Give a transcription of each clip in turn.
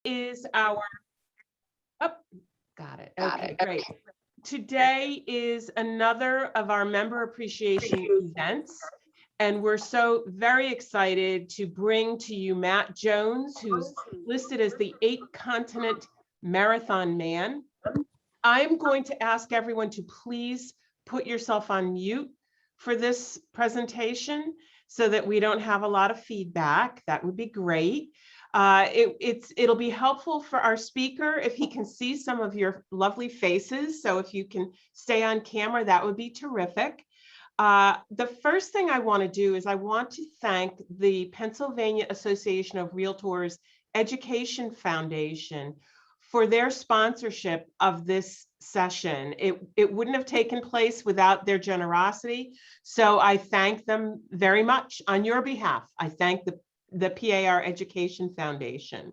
Is our, oh, got it. Okay, great. Today is another of our member appreciation events, and we're so very excited to bring to you Matt Jones, who's listed as the 8-continent marathon man. I'm going to ask everyone to please put yourself on mute for this presentation so that we don't have a lot of feedback. That would be great. It'll be helpful for our speaker if he can see some of your lovely faces. So if you can stay on camera, that would be terrific. The first thing I want to do is I want to thank the Pennsylvania Association of Realtors Education Foundation for their sponsorship of this session. It wouldn't have taken place without their generosity. So I thank them very much on your behalf. I thank the PAR Education Foundation.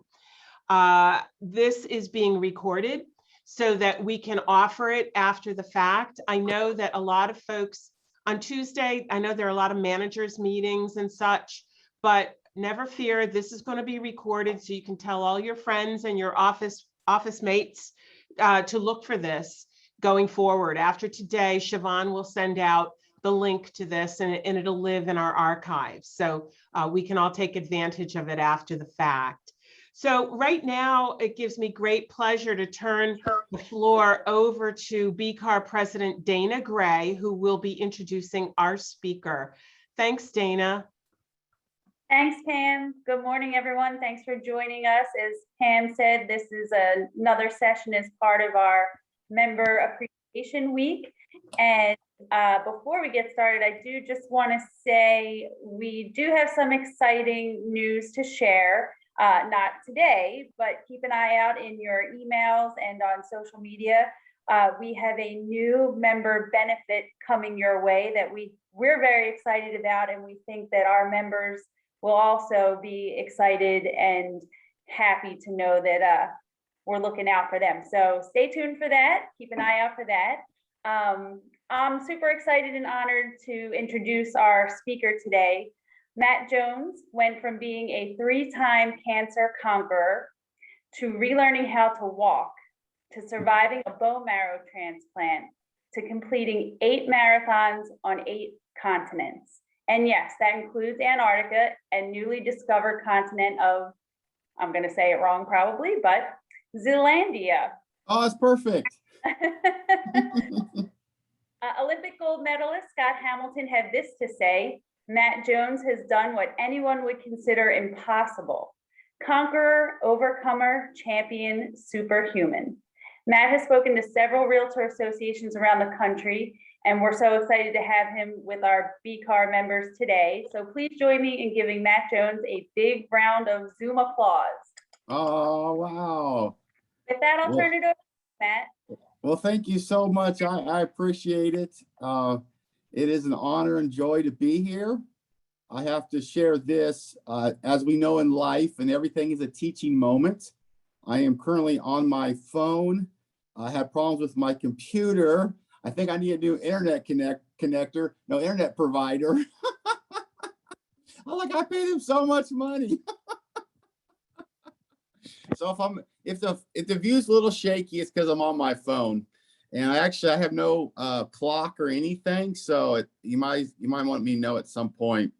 This is being recorded so that we can offer it after the fact. I know that a lot of folks on Tuesday, I know there are a lot of managers meetings and such, but never fear, this is going to be recorded so you can tell all your friends and your office mates to look for this going forward. After today, Siobhan will send out the link to this and it'll live in our archives. So we can all take advantage of it after the fact. So right now, it gives me great pleasure to turn the floor over to BCAR President Dana Gray, who will be introducing our speaker. Thanks, Dana. Thanks, Pam. Good morning, everyone. Thanks for joining us. As Pam said, this is another session as part of our Member Appreciation Week. And before we get started, I do just want to say we do have some exciting news to share. Not today, but keep an eye out in your emails and on social media. We have a new member benefit coming your way that we're very excited about, and we think that our members will also be excited and happy to know that we're looking out for them. So stay tuned for that. Keep an eye out for that. I'm super excited and honored to introduce our speaker today. Matt Jones went from being a 3-time cancer conqueror to relearning how to walk, to surviving a bone marrow transplant, to completing 8 marathons on 8 continents. And yes, that includes Antarctica and newly discovered continent of, I'm going to say it wrong probably, but Zealandia. Oh, that's perfect. Olympic gold medalist Scott Hamilton had this to say: Matt Jones has done what anyone would consider impossible. Conqueror, overcomer, champion, superhuman. Matt has spoken to several realtor associations around the country, and we're so excited to have him with our BCAR members today. So please join me in giving Matt Jones a big round of Zoom applause. Oh, wow. With that, I'll turn it over to Matt. Well, thank you so much. I appreciate it. It is an honor and joy to be here. I have to share this. As we know in life, and everything is a teaching moment. I am currently on my phone. I had problems with my computer. I think I need a new internet internet provider. I paid him so much money. So if the view's a little shaky, it's because I'm on my phone. And I have no clock or anything, so you might want me to know at some point.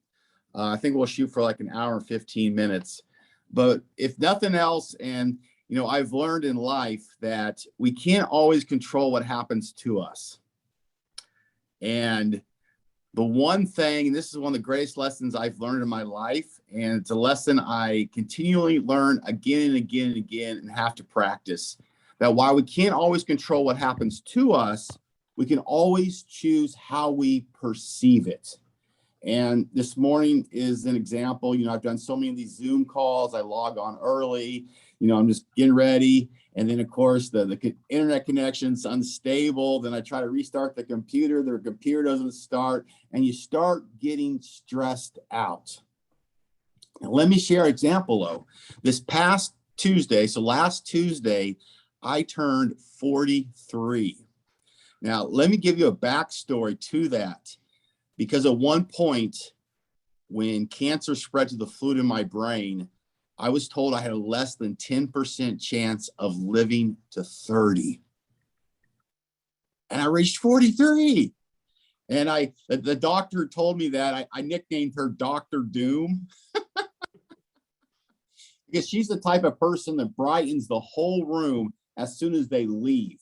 I think we'll shoot for like an hour and 15 minutes. But if nothing else, and I've learned in life that we can't always control what happens to us. And the one thing, and this is one of the greatest lessons I've learned in my life, and it's a lesson I continually learn again and again and again and have to practice, that while we can't always control what happens to us, we can always choose how we perceive it. And this morning is an example. I've done so many of these Zoom calls. I log on early. I'm just getting ready. And then, of course, the internet connection's unstable. Then I try to restart the computer. The computer doesn't start. And you start getting stressed out. Now, let me share an example, though. This past Tuesday, so last Tuesday, I turned 43. Now, let me give you a backstory to that, because at one point when cancer spread to the fluid in my brain, I was told I had a less than 10% chance of living to 30. And I reached 43. And the doctor told me that. I nicknamed her Dr. Doom because she's the type of person that brightens the whole room as soon as they leave.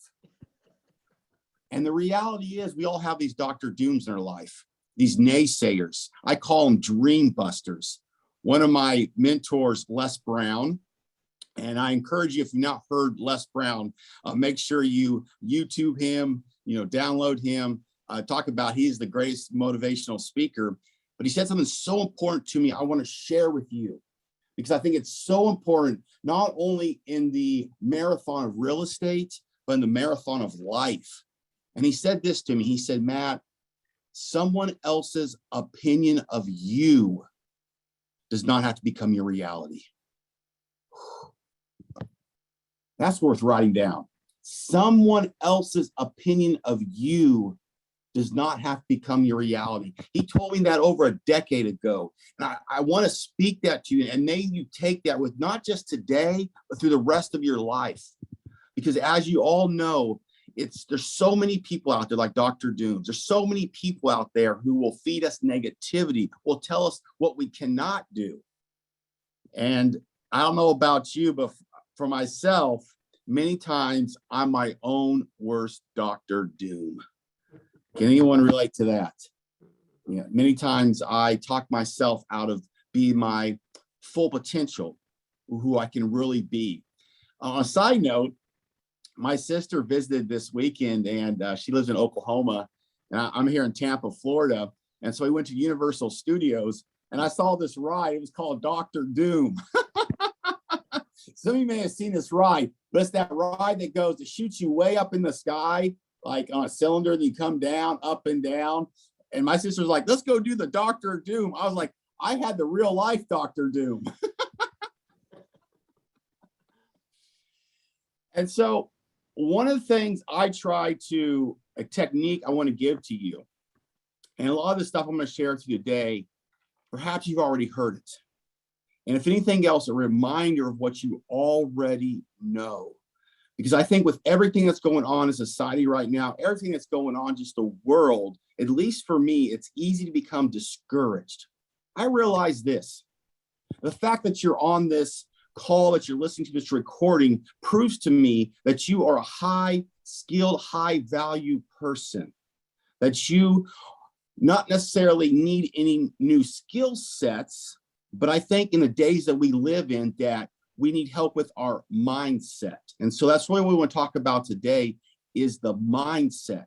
And the reality is we all have these Dr. Dooms in our life, these naysayers. I call them dream busters. One of my mentors, Les Brown, and I encourage you, if you've not heard Les Brown, make sure you YouTube him, download him, talk about he's the greatest motivational speaker. But he said something so important to me I want to share with you, because I think it's so important, not only in the marathon of real estate, but in the marathon of life. And he said this to me. He said, Matt, someone else's opinion of you does not have to become your reality. That's worth writing down. Someone else's opinion of you does not have to become your reality. He told me that over a decade ago. And I want to speak that to you, and may you take that with not just today, but through the rest of your life. Because as you all know, there's so many people out there like Dr. Dooms. There's so many people out there who will feed us negativity, will tell us what we cannot do. And I don't know about you, but for myself, many times I'm my own worst Dr. Doom. Can anyone relate to that? Yeah, many times I talk myself out of being my full potential, who I can really be. On a side note, my sister visited this weekend, and she lives in Oklahoma, and I'm here in Tampa, Florida. And so we went to Universal Studios, and I saw this ride. It was called Dr. Doom. Some of you may have seen this ride, but it's that ride that shoots you way up in the sky, like on a cylinder, then you come down, up and down. And my sister was like, let's go do the Dr. Doom. I was like, I had the real life Dr. Doom. And so one of the things a technique I want to give to you, and a lot of the stuff I'm going to share with you today, perhaps you've already heard it. And if anything else, a reminder of what you already know. Because I think with everything that's going on in society right now, everything that's going on just the world, at least for me, it's easy to become discouraged. I realize this. The fact that you're on this call, that you're listening to this recording, proves to me that you are a high-skilled, high-value person, that you not necessarily need any new skill sets, but I think in the days that we live in, that we need help with our mindset. And so that's really what we want to talk about today, is the mindset.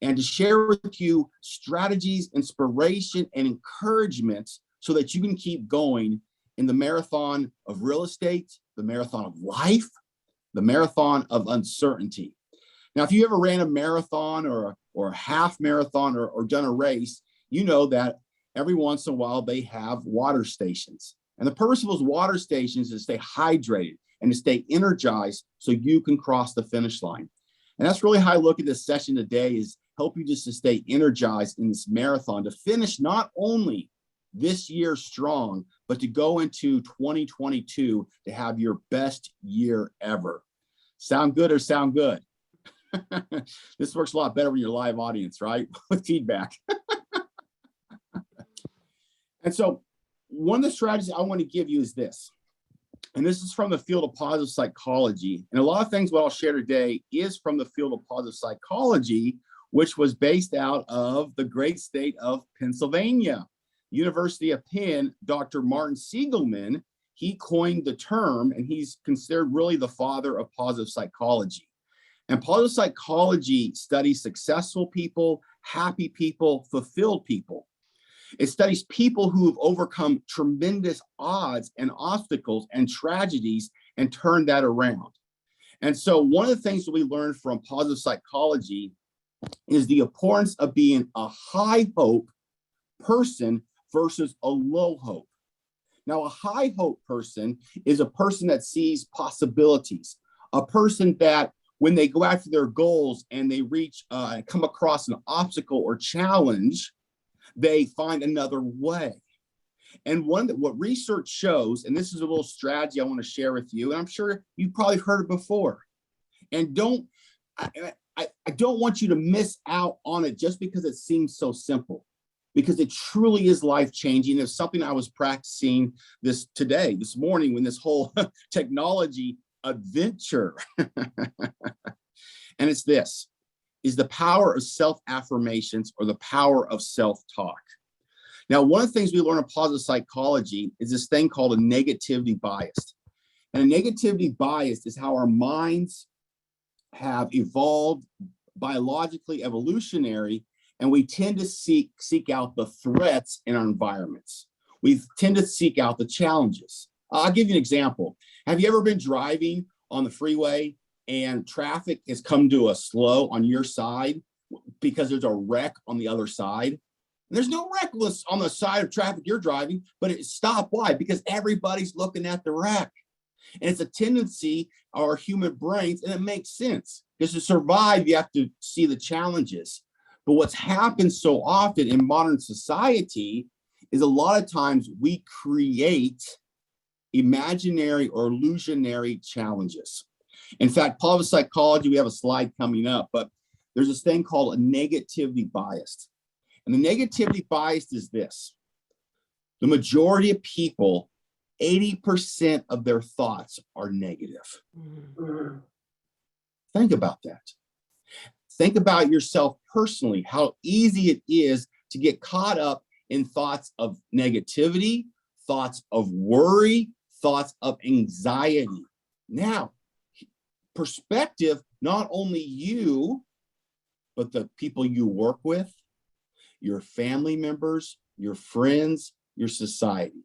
And to share with you strategies, inspiration, and encouragement so that you can keep going in the marathon of real estate, the marathon of life, the marathon of uncertainty. Now, if you ever ran a marathon or a half marathon or done a race, you know that every once in a while they have water stations. And the purpose of those water stations is to stay hydrated and to stay energized so you can cross the finish line. And that's really how I look at this session today, is help you just to stay energized in this marathon, to finish not only this year strong, but to go into 2022 to have your best year ever. Sound good or sound good? This works a lot better when you're a live audience, right? With feedback. And so one of the strategies I want to give you is this, and this is from the field of positive psychology. And a lot of things what I'll share today is from the field of positive psychology, which was based out of the great state of Pennsylvania. University of Penn, Dr. Martin Seligman, he coined the term, and he's considered really the father of positive psychology. And positive psychology studies successful people, happy people, fulfilled people. It studies people who have overcome tremendous odds and obstacles and tragedies and turned that around. And so one of the things that we learned from positive psychology is the importance of being a high hope person versus a low hope. Now, a high hope person is a person that sees possibilities, a person that when they go after their goals and they come across an obstacle or challenge, they find another way. And what research shows, and this is a little strategy I want to share with you, and I'm sure you've probably heard it before. And I don't want you to miss out on it just because it seems so simple, because it truly is life-changing. It's something I was practicing this morning, when this whole technology adventure. And it's this, is the power of self-affirmations, or the power of self-talk. Now, one of the things we learn in positive psychology is this thing called a negativity bias. And a negativity bias is how our minds have evolved biologically, evolutionary, and we tend to seek out the threats in our environments. We tend to seek out the challenges. I'll give you an example. Have you ever been driving on the freeway and traffic has come to a slow on your side because there's a wreck on the other side? And there's no wreck on the side of traffic you're driving, but it stopped. Why? Because everybody's looking at the wreck. And it's a tendency of our human brains, and it makes sense, because to survive, you have to see the challenges. But what's happened so often in modern society is a lot of times we create imaginary or illusionary challenges. In fact, positive psychology, we have a slide coming up, but there's this thing called a negativity bias. And the negativity bias is this: the majority of people, 80% of their thoughts are negative. Mm-hmm. Think about that. Think about yourself personally, how easy it is to get caught up in thoughts of negativity, thoughts of worry, thoughts of anxiety. Now, perspective, not only you, but the people you work with, your family members, your friends, your society.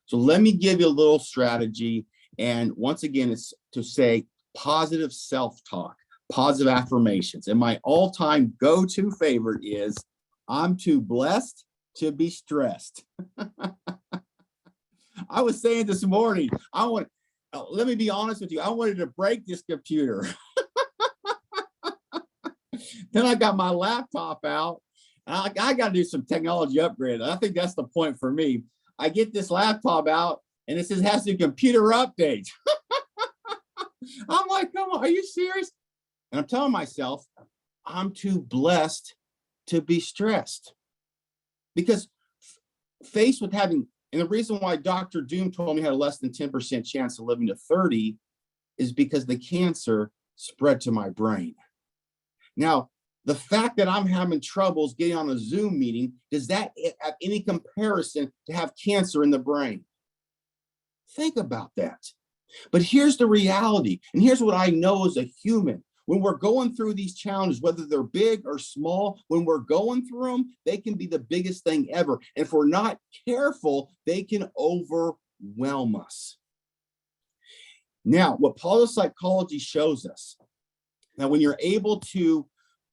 So let me give you a little strategy. And once again, it's to say positive self-talk, positive affirmations. And my all-time go-to favorite is, I'm too blessed to be stressed. I was saying this morning, let me be honest with you, I wanted to break this computer. Then I got my laptop out. I got to do some technology upgrade. I think that's the point for me. I get this laptop out and it says has to computer update. I'm like, come on, are you serious? And I'm telling myself, I'm too blessed to be stressed. Because faced with having, and the reason why Dr. Doom told me I had a less than 10% chance of living to 30 is because the cancer spread to my brain. Now, the fact that I'm having troubles getting on a Zoom meeting, does that have any comparison to have cancer in the brain? Think about that. But here's the reality, and here's what I know as a human. When we're going through these challenges, whether they're big or small, when we're going through them, they can be the biggest thing ever. And if we're not careful, they can overwhelm us. Now, what positive psychology shows us, that when you're able to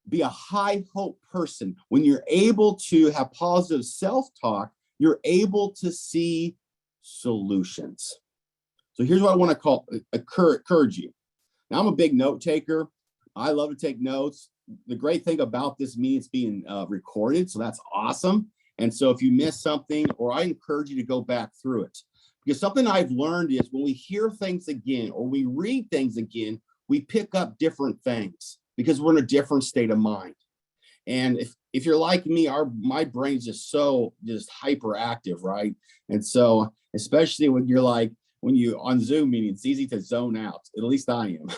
be a high hope person, when you're able to have positive self-talk, you're able to see solutions. So here's what I want to encourage you. Now, I'm a big note taker. I love to take notes. The great thing about this meeting, it's being recorded, so that's awesome. And so if you miss something, or I encourage you to go back through it. Because something I've learned is when we hear things again, or we read things again, we pick up different things, because we're in a different state of mind. And if you're like me, my brain's just hyperactive, right? And so, especially when you're on Zoom meetings, it's easy to zone out. At least I am.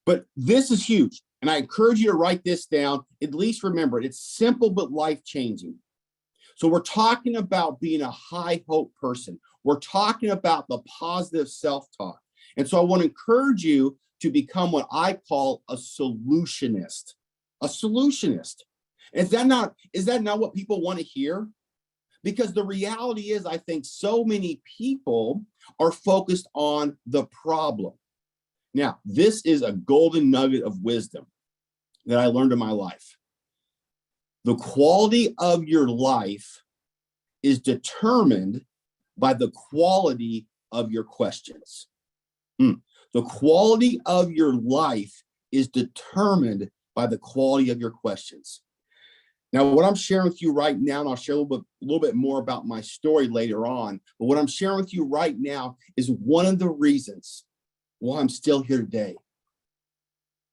But this is huge. And I encourage you to write this down. At least remember it. It's simple, but life-changing. So we're talking about being a high hope person. We're talking about the positive self-talk. And so I want to encourage you to become what I call a solutionist. A solutionist. Is that not what people want to hear? Because the reality is, I think so many people are focused on the problem. Now, this is a golden nugget of wisdom that I learned in my life. The quality of your life is determined by the quality of your questions. The quality of your life is determined by the quality of your questions. Now, what I'm sharing with you right now, and I'll share a little bit more about my story later on, but what I'm sharing with you right now is one of the reasons why I'm still here today.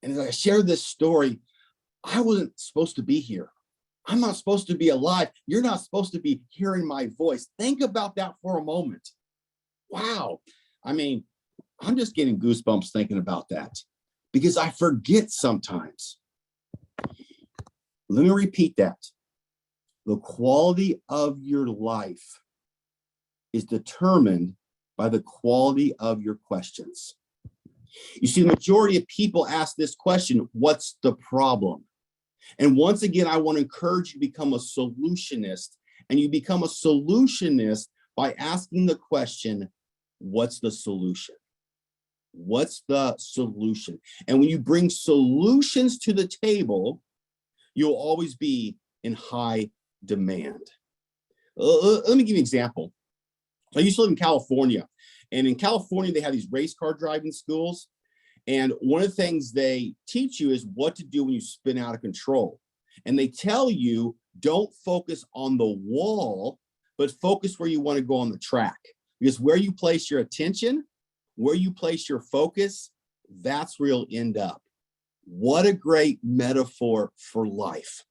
And as I share this story, I wasn't supposed to be here. I'm not supposed to be alive. You're not supposed to be hearing my voice. Think about that for a moment. Wow. I mean, I'm just getting goosebumps thinking about that because I forget sometimes. Let me repeat that. The quality of your life is determined by the quality of your questions. You see, the majority of people ask this question, what's the problem? And once again, I want to encourage you to become a solutionist. And you become a solutionist by asking the question, what's the solution? What's the solution? And when you bring solutions to the table, you'll always be in high demand. Let me give you an example. I used to live in California, and in California, they have these race car driving schools. And one of the things they teach you is what to do when you spin out of control. And they tell you, don't focus on the wall, but focus where you want to go on the track. Because where you place your attention, where you place your focus, that's where you'll end up. What a great metaphor for life.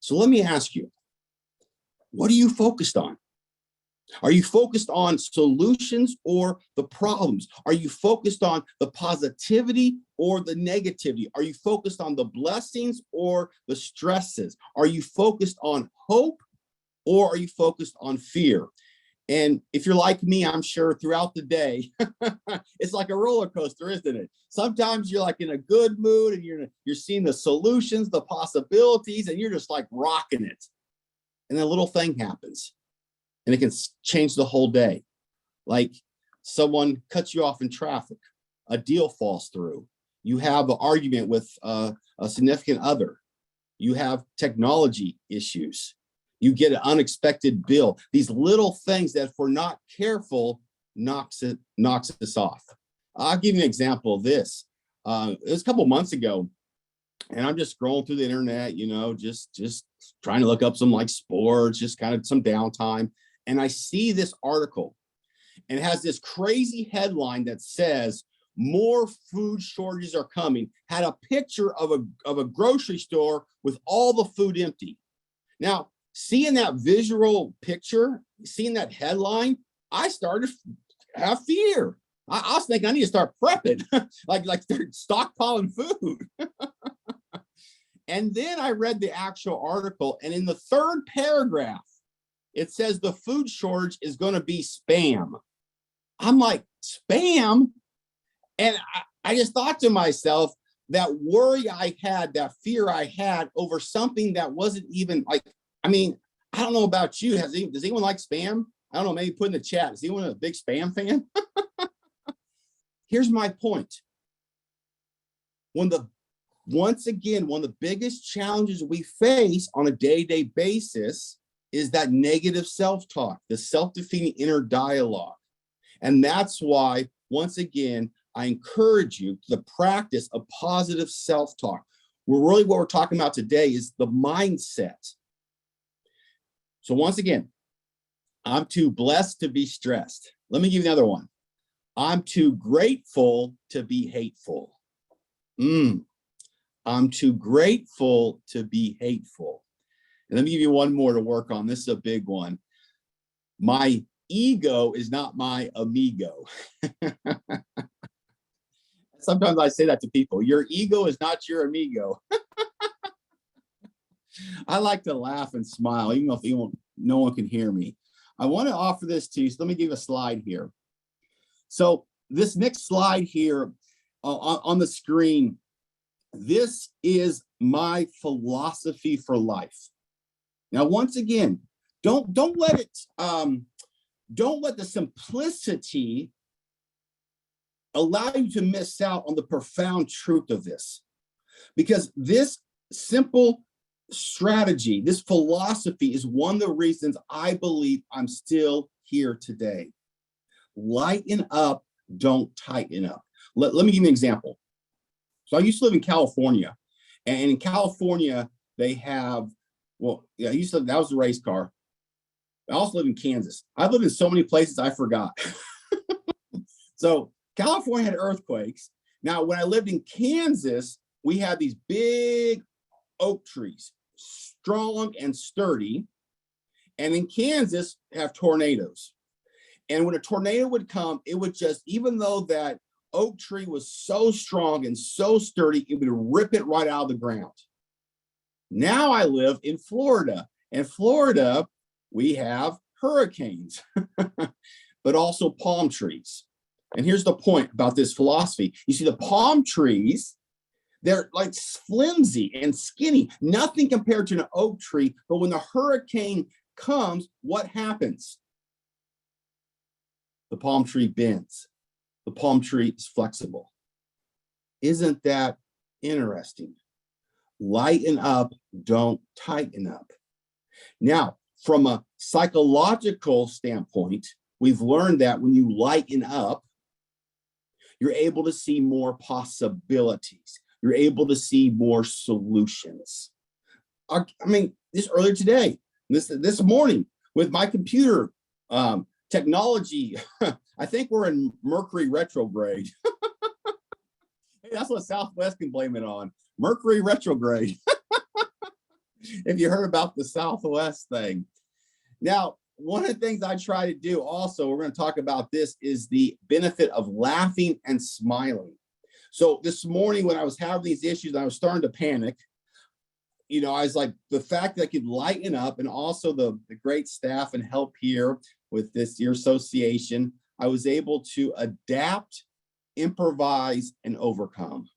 So let me ask you, what are you focused on? Are you focused on solutions or the problems? Are you focused on the positivity or the negativity? Are you focused on the blessings or the stresses? Are you focused on hope or are you focused on fear? And if you're like me, I'm sure throughout the day, it's like a roller coaster, isn't it? Sometimes you're like in a good mood and you're seeing the solutions, the possibilities, and you're just like rocking it. And then a little thing happens. And it can change the whole day. Like someone cuts you off in traffic, a deal falls through. You have an argument with a significant other. You have technology issues. You get an unexpected bill. These little things that if we're not careful, knocks us off. I'll give you an example of this. It was a couple of months ago, and I'm just scrolling through the internet, just trying to look up some like sports, just kind of some downtime. And I see this article and it has this crazy headline that says, more food shortages are coming. Had a picture of a grocery store with all the food empty. Now, seeing that visual picture, seeing that headline, I started to have fear. I was thinking I need to start prepping, like start stockpiling food. And then I read the actual article, and in the third paragraph, it says the food shortage is going to be spam. I'm like, spam? And I just thought to myself, that worry I had, that fear I had over something that wasn't even like, I mean, I don't know about you. Does anyone like spam? I don't know, maybe put in the chat. Is anyone a big spam fan? Here's my point. Once again, one of the biggest challenges we face on a day-to-day basis is that negative self-talk, the self-defeating inner dialogue. And that's why, once again, I encourage you to the practice of positive self-talk. What we're talking about today is the mindset. So once again, I'm too blessed to be stressed. Let me give you another one. I'm too grateful to be hateful. I'm too grateful to be hateful. And let me give you one more to work on. This is a big one. My ego is not my amigo. Sometimes I say that to people. Your ego is not your amigo. I like to laugh and smile, even if no one can hear me. I want to offer this to you. So let me give a slide here. So this next slide here on the screen, this is my philosophy for life. Now, once again, don't let the simplicity allow you to miss out on the profound truth of this, because this simple strategy, this philosophy is one of the reasons I believe I'm still here today. Lighten up, don't tighten up. Let me give you an example. So I used to live in California, and in California, they have Well, yeah, that was the race car. I also live in Kansas. I've lived in so many places I forgot. So California had earthquakes. Now, when I lived in Kansas, we had these big oak trees, strong and sturdy. And in Kansas, have tornadoes. And when a tornado would come, it would just, even though that oak tree was so strong and so sturdy, it would rip it right out of the ground. Now I live in Florida. And Florida, we have hurricanes, but also palm trees. And here's the point about this philosophy. You see, the palm trees, they're like flimsy and skinny, nothing compared to an oak tree. But when the hurricane comes, what happens? The palm tree bends. The palm tree is flexible. Isn't that interesting? Lighten up, don't tighten up. Now, from a psychological standpoint, we've learned that when you lighten up, you're able to see more possibilities. You're able to see more solutions. I mean, this earlier today, this morning with my computer technology, I think we're in Mercury retrograde. Hey, that's what Southwest can blame it on. Mercury retrograde. If you heard about the Southwest thing. Now, one of the things I try to do also, we're going to talk about this, is the benefit of laughing and smiling. So this morning when I was having these issues, I was starting to panic. You know, I was like, the fact that I could lighten up, and also the great staff and help here with your association, I was able to adapt, improvise, and overcome.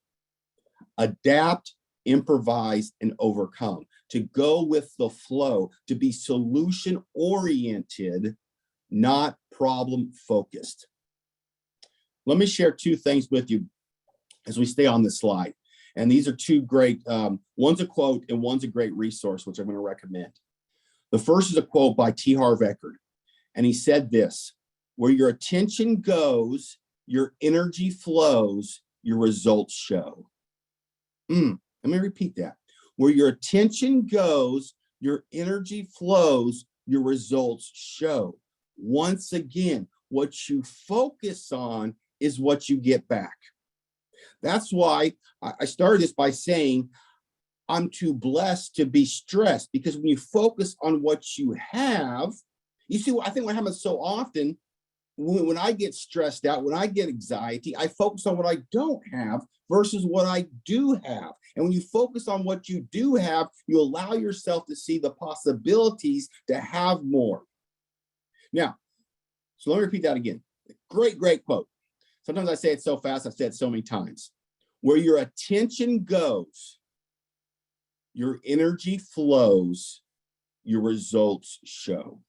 Adapt, improvise, and overcome. To go with the flow, to be solution oriented, not problem focused. Let me share two things with you as we stay on this slide. And these are two great, one's a quote and one's a great resource, which I'm going to recommend. The first is a quote by T. Harv Eker. And he said this: where your attention goes, your energy flows, your results show. Let me repeat that. Where your attention goes, your energy flows, your results show. Once again, what you focus on is what you get back. That's why I started this by saying, I'm too blessed to be stressed, because when you focus on what you have, you see, I think what happens so often, when I get stressed out, when I get anxiety, I focus on what I don't have versus what I do have. And when you focus on what you do have, you allow yourself to see the possibilities to have more. Now, so let me repeat that again. Great, great quote. Sometimes I say it so fast, I've said it so many times. Where your attention goes, your energy flows, your results show.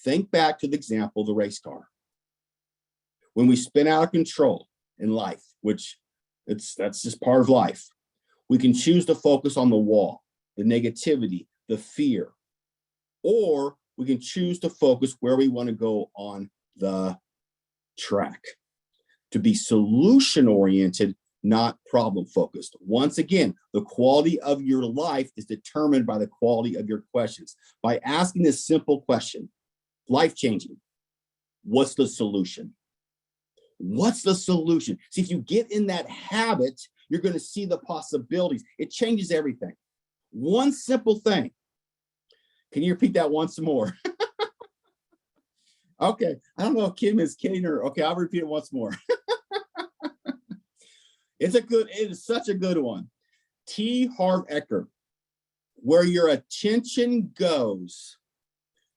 Think back to the example of the race car. When we spin out of control in life, which that's just part of life, we can choose to focus on the wall, the negativity, the fear, or we can choose to focus where we want to go on the track. To be solution oriented, not problem focused. Once again, the quality of your life is determined by the quality of your questions. By asking this simple question, life-changing, what's the solution? What's the solution? See, if you get in that habit, you're going to see the possibilities. It changes everything. One simple thing. Can you repeat that once more? Okay, I don't know if Kim is kidding or, okay, I'll repeat it once more. It is such a good one. T. Harv Eker, where your attention goes,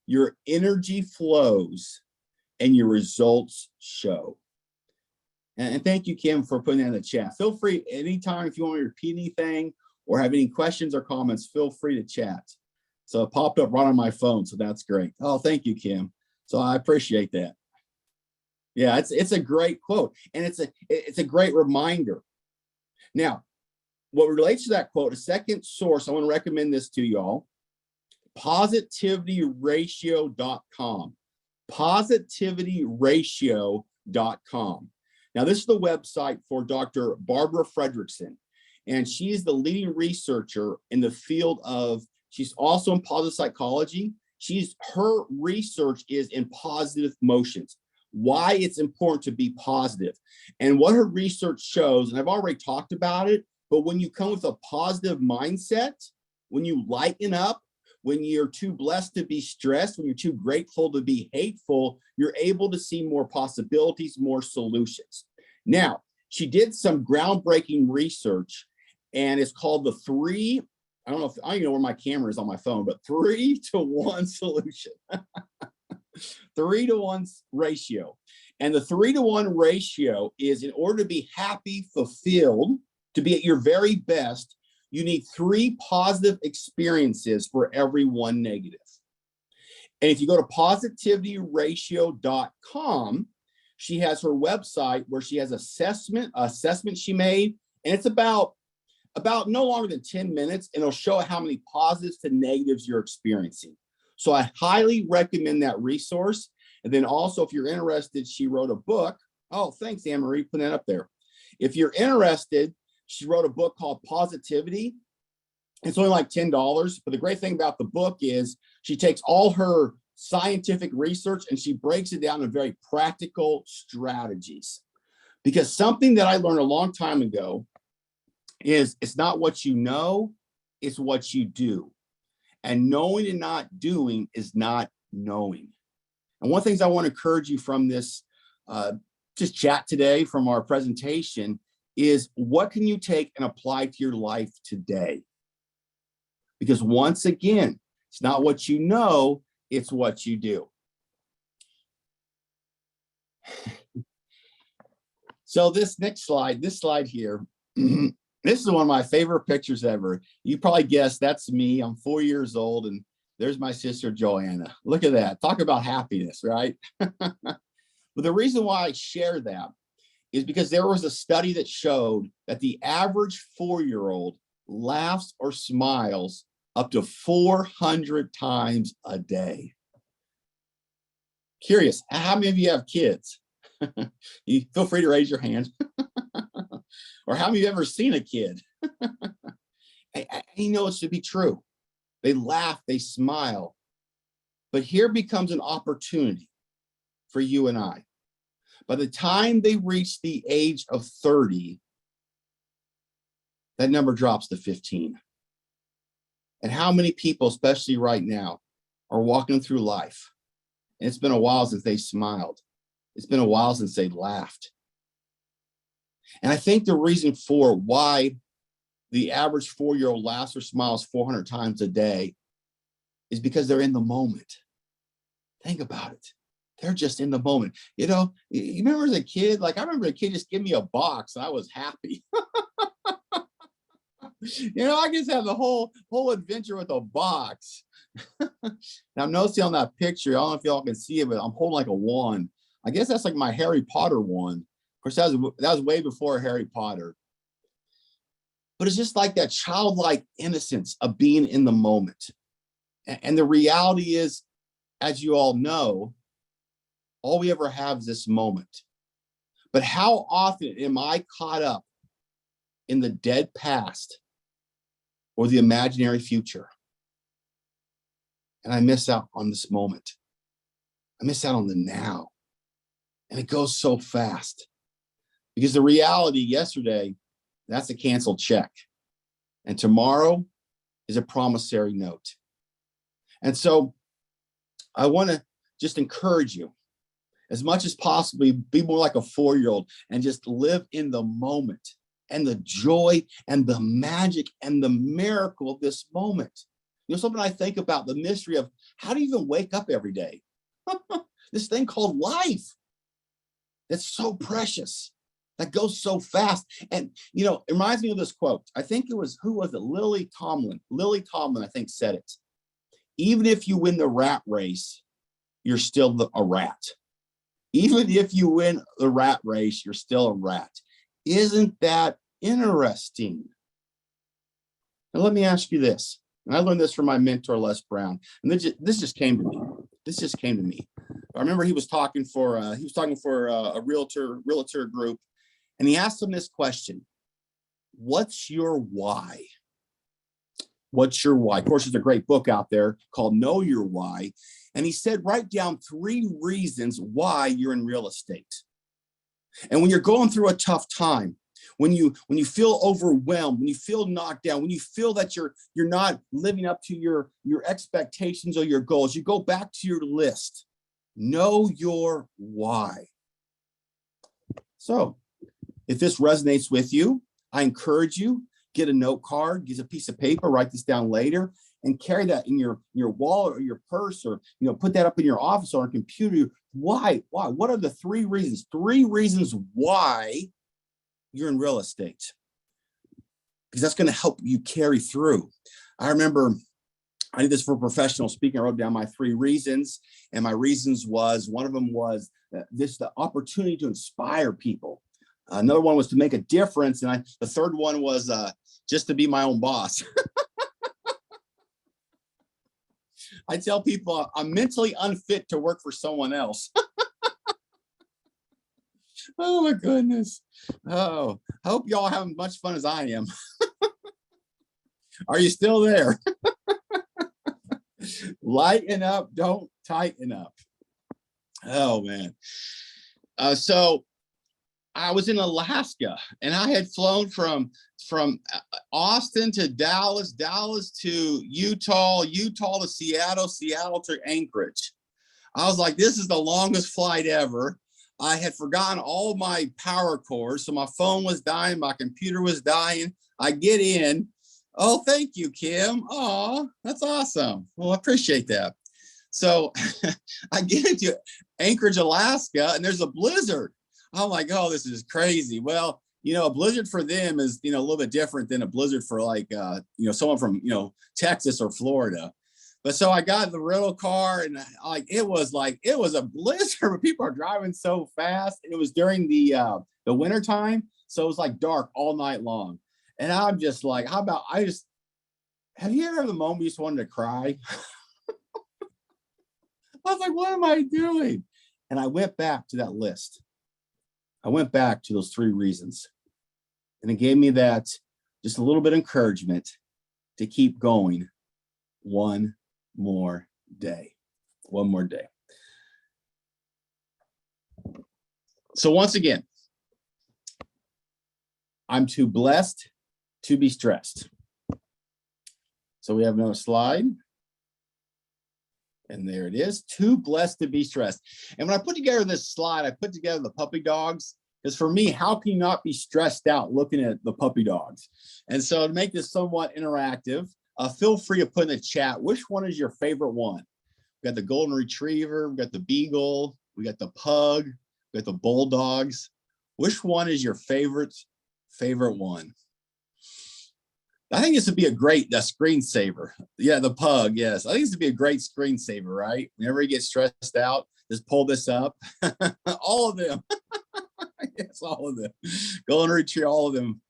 your energy flows, and your results show. And thank you, Kim, for putting that in the chat. Feel free anytime if you want to repeat anything or have any questions or comments, feel free to chat. So it popped up right on my phone, so that's great. Oh, thank you, Kim. So I appreciate that. Yeah, it's a great quote, and it's a great reminder. Now, what relates to that quote, a second source, I want to recommend this to y'all, positivityratio.com. Positivityratio.com. Now, this is the website for Dr. Barbara Fredrickson, and she is the leading researcher in the field of She's also in positive psychology. Her research is in positive emotions, why it's important to be positive. And what her research shows, and I've already talked about it, but when you come with a positive mindset, when you lighten up, when you're too blessed to be stressed, when you're too grateful to be hateful, you're able to see more possibilities, more solutions. Now, she did some groundbreaking research, and it's called the I don't even know where my camera is on my phone, but 3-to-1 solution. 3-to-1 ratio. And the 3-to-1 ratio is, in order to be happy, fulfilled, to be at your very best, you need 3 positive experiences for every 1 negative. And if you go to positivityratio.com, she has her website where she has assessment she made, and it's about no longer than 10 minutes, and it'll show how many positives to negatives you're experiencing. So I highly recommend that resource. And then also, if you're interested, she wrote a book. Oh, thanks, Anne-Marie, putting that up there. If you're interested, she wrote a book called Positivity. It's only like $10, but the great thing about the book is she takes all her scientific research and she breaks it down in very practical strategies. Because something that I learned a long time ago is it's not what you know, it's what you do. And knowing and not doing is not knowing. And one of the things I want to encourage you from this just chat today, from our presentation, is what can you take and apply to your life today? Because once again, it's not what you know, it's what you do. So this next slide, this slide here, this is one of my favorite pictures ever. You probably guessed that's me. I'm 4 years old, and there's my sister, Joanna. Look at that. Talk about happiness, right? But the reason why I share that is because there was a study that showed that the average 4-year-old laughs or smiles up to 400 times a day. Curious, how many of you have kids? You feel free to raise your hand. Or how many of you ever seen a kid? You know it's to be true. They laugh, they smile. But here becomes an opportunity for you and I. By the time they reach the age of 30, that number drops to 15. And how many people, especially right now, are walking through life, and it's been a while since they smiled. It's been a while since they laughed. And I think the reason for why the average 4-year-old laughs or smiles 400 times a day is because they're in the moment. Think about it. They're just in the moment. You know, you remember as a kid, like I remember a kid just give me a box and I was happy. You know, I just have the whole adventure with a box. Now, notice on that picture, I don't know if y'all can see it, but I'm holding like a wand. I guess that's like my Harry Potter wand. Of course, that was way before Harry Potter. But it's just like that childlike innocence of being in the moment. And the reality is, as you all know, all we ever have is this moment. But how often am I caught up in the dead past or the imaginary future? And I miss out on this moment. I miss out on the now. And it goes so fast. Because the reality yesterday, that's a canceled check. And tomorrow is a promissory note. And so I want to just encourage you, as much as possibly, be more like a 4-year-old and just live in the moment and the joy and the magic and the miracle of this moment. You know, something I think about, the mystery of how do you even wake up every day? This thing called life. That's so precious. That goes so fast. And, you know, it reminds me of this quote. I think it was, who was it? Lily Tomlin. Lily Tomlin, I think, said it. Even if you win the rat race, you're still a rat. Even if you win the rat race, you're still a rat. Isn't that interesting? Now, let me ask you this. And I learned this from my mentor, Les Brown. And this just came to me. This just came to me. I remember he was talking for a realtor group, and he asked them this question: what's your why? What's your why? Of course, there's a great book out there called Know Your Why. And he said, write down 3 reasons why you're in real estate. And when you're going through a tough time, when you feel overwhelmed, when you feel knocked down, when you feel that you're not living up to your expectations or your goals, you go back to your list. Know your why. So if this resonates with you, I encourage you, get a note card, get a piece of paper, write this down later, and carry that in your wallet or your purse, or put that up in your office or on a computer. Why? What are the 3 reasons? 3 reasons why you're in real estate, because that's going to help you carry through. I remember I did this for professional speaking. I wrote down my 3 reasons, and my reasons was, one of them was the opportunity to inspire people. Another one was to make a difference, and the third one was just to be my own boss. I tell people I'm mentally unfit to work for someone else. Oh my goodness. Oh, I hope y'all having as much fun as I am. Are you still there? Lighten up, don't tighten up. Oh man. So I was in Alaska, and I had flown from Austin to Dallas, Dallas to Utah, Utah to Seattle, Seattle to Anchorage. I was like, this is the longest flight ever. I had forgotten all my power cords, so my phone was dying, my computer was dying. I get in. Oh, thank you, Kim. Oh, that's awesome. Well, I appreciate that. So I get into Anchorage, Alaska, and there's a blizzard. I'm like, oh, this is crazy. Well, a blizzard for them is, a little bit different than a blizzard for like, someone from, Texas or Florida. But so I got in the rental car, and it was a blizzard, but people are driving so fast. And it was during the winter time. So it was like dark all night long. And I'm just like, have you ever had the moment you just wanted to cry? I was like, what am I doing? And I went back to that list. I went back to those 3 reasons. And it gave me that just a little bit of encouragement to keep going one more day. One more day. So once again, I'm too blessed to be stressed. So we have another slide. And there it is, too blessed to be stressed. And when I put together this slide, I put together the puppy dogs, because for me, how can you not be stressed out looking at the puppy dogs? And so to make this somewhat interactive, feel free to put in the chat, which one is your favorite one? We got the golden retriever, we got the beagle, we got the pug, we got the bulldogs. Which one is your favorite one? I think this would be a great screensaver. Yeah, the pug, yes. I think this would be a great screensaver, right? Whenever you get stressed out, just pull this up. All of them. Yes, all of them. Golden retriever, all of them.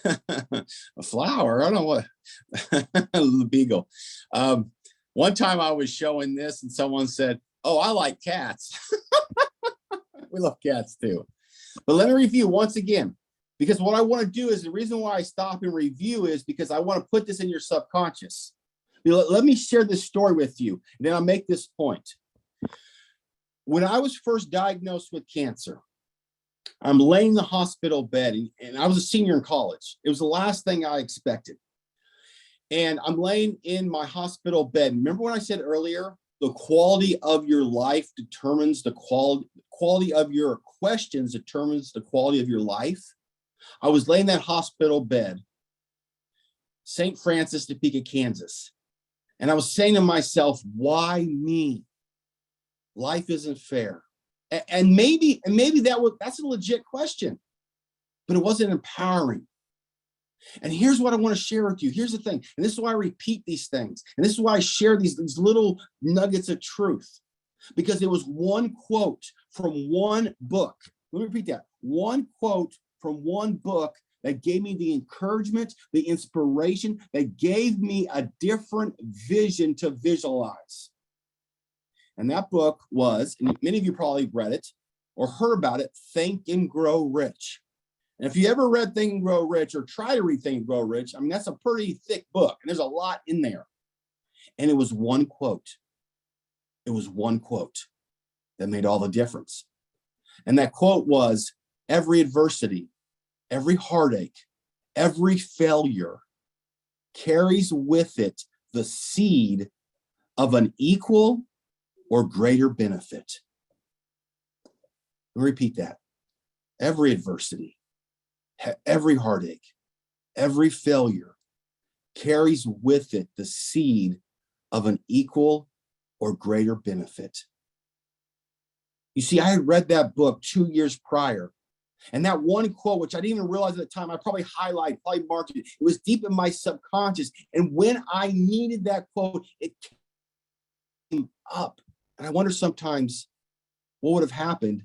A flower, I don't know what. The beagle. One time I was showing this and someone said, oh, I like cats. We love cats too. But let me review once again. Because what I want to do is, the reason why I stop and review is because I want to put this in your subconscious. Let me share this story with you, and then I'll make this point. When I was first diagnosed with cancer, I'm laying in the hospital bed, and I was a senior in college. It was the last thing I expected. And I'm laying in my hospital bed. Remember when I said earlier, the quality of your life determines the quality of your questions determines the quality of your life? I was laying in that hospital bed, St. Francis, Topeka, Kansas. And I was saying to myself, why me? Life isn't fair. And maybe that's a legit question, but it wasn't empowering. And here's what I want to share with you. Here's the thing. And this is why I repeat these things. And this is why I share these little nuggets of truth, because it was one quote from one book. Let me repeat that. One quote from one book that gave me the encouragement, the inspiration, that gave me a different vision to visualize. And that book was, and many of you probably read it or heard about it, Think and Grow Rich. And if you ever read Think and Grow Rich or try to read Think and Grow Rich, I mean, that's a pretty thick book and there's a lot in there. And it was one quote. It was one quote that made all the difference. And that quote was, every adversity, every heartache, every failure carries with it the seed of an equal or greater benefit. Let me repeat that. Every adversity, every heartache, every failure carries with it the seed of an equal or greater benefit. You see, I had read that book 2 years prior, and that one quote, which I didn't even realize at the time, I probably highlighted, probably marked it. It was deep in my subconscious. And when I needed that quote, it came up. And I wonder sometimes what would have happened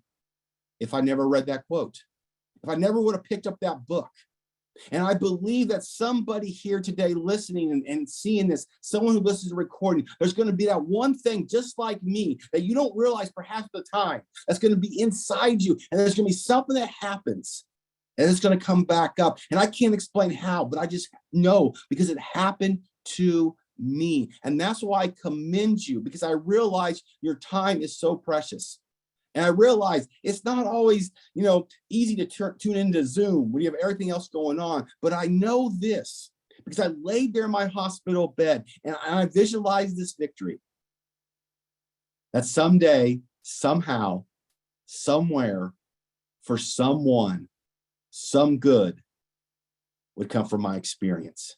if I never read that quote, if I never would have picked up that book. And I believe that somebody here today listening and seeing this, someone who listens to the recording, there's going to be that one thing just like me that you don't realize perhaps at the time that's going to be inside you. And there's going to be something that happens and it's going to come back up. And I can't explain how, but I just know because it happened to me. And that's why I commend you, because I realize your time is so precious. And I realize it's not always, easy to tune into Zoom when you have everything else going on. But I know this because I laid there in my hospital bed and I visualized this victory. That someday, somehow, somewhere, for someone, some good would come from my experience.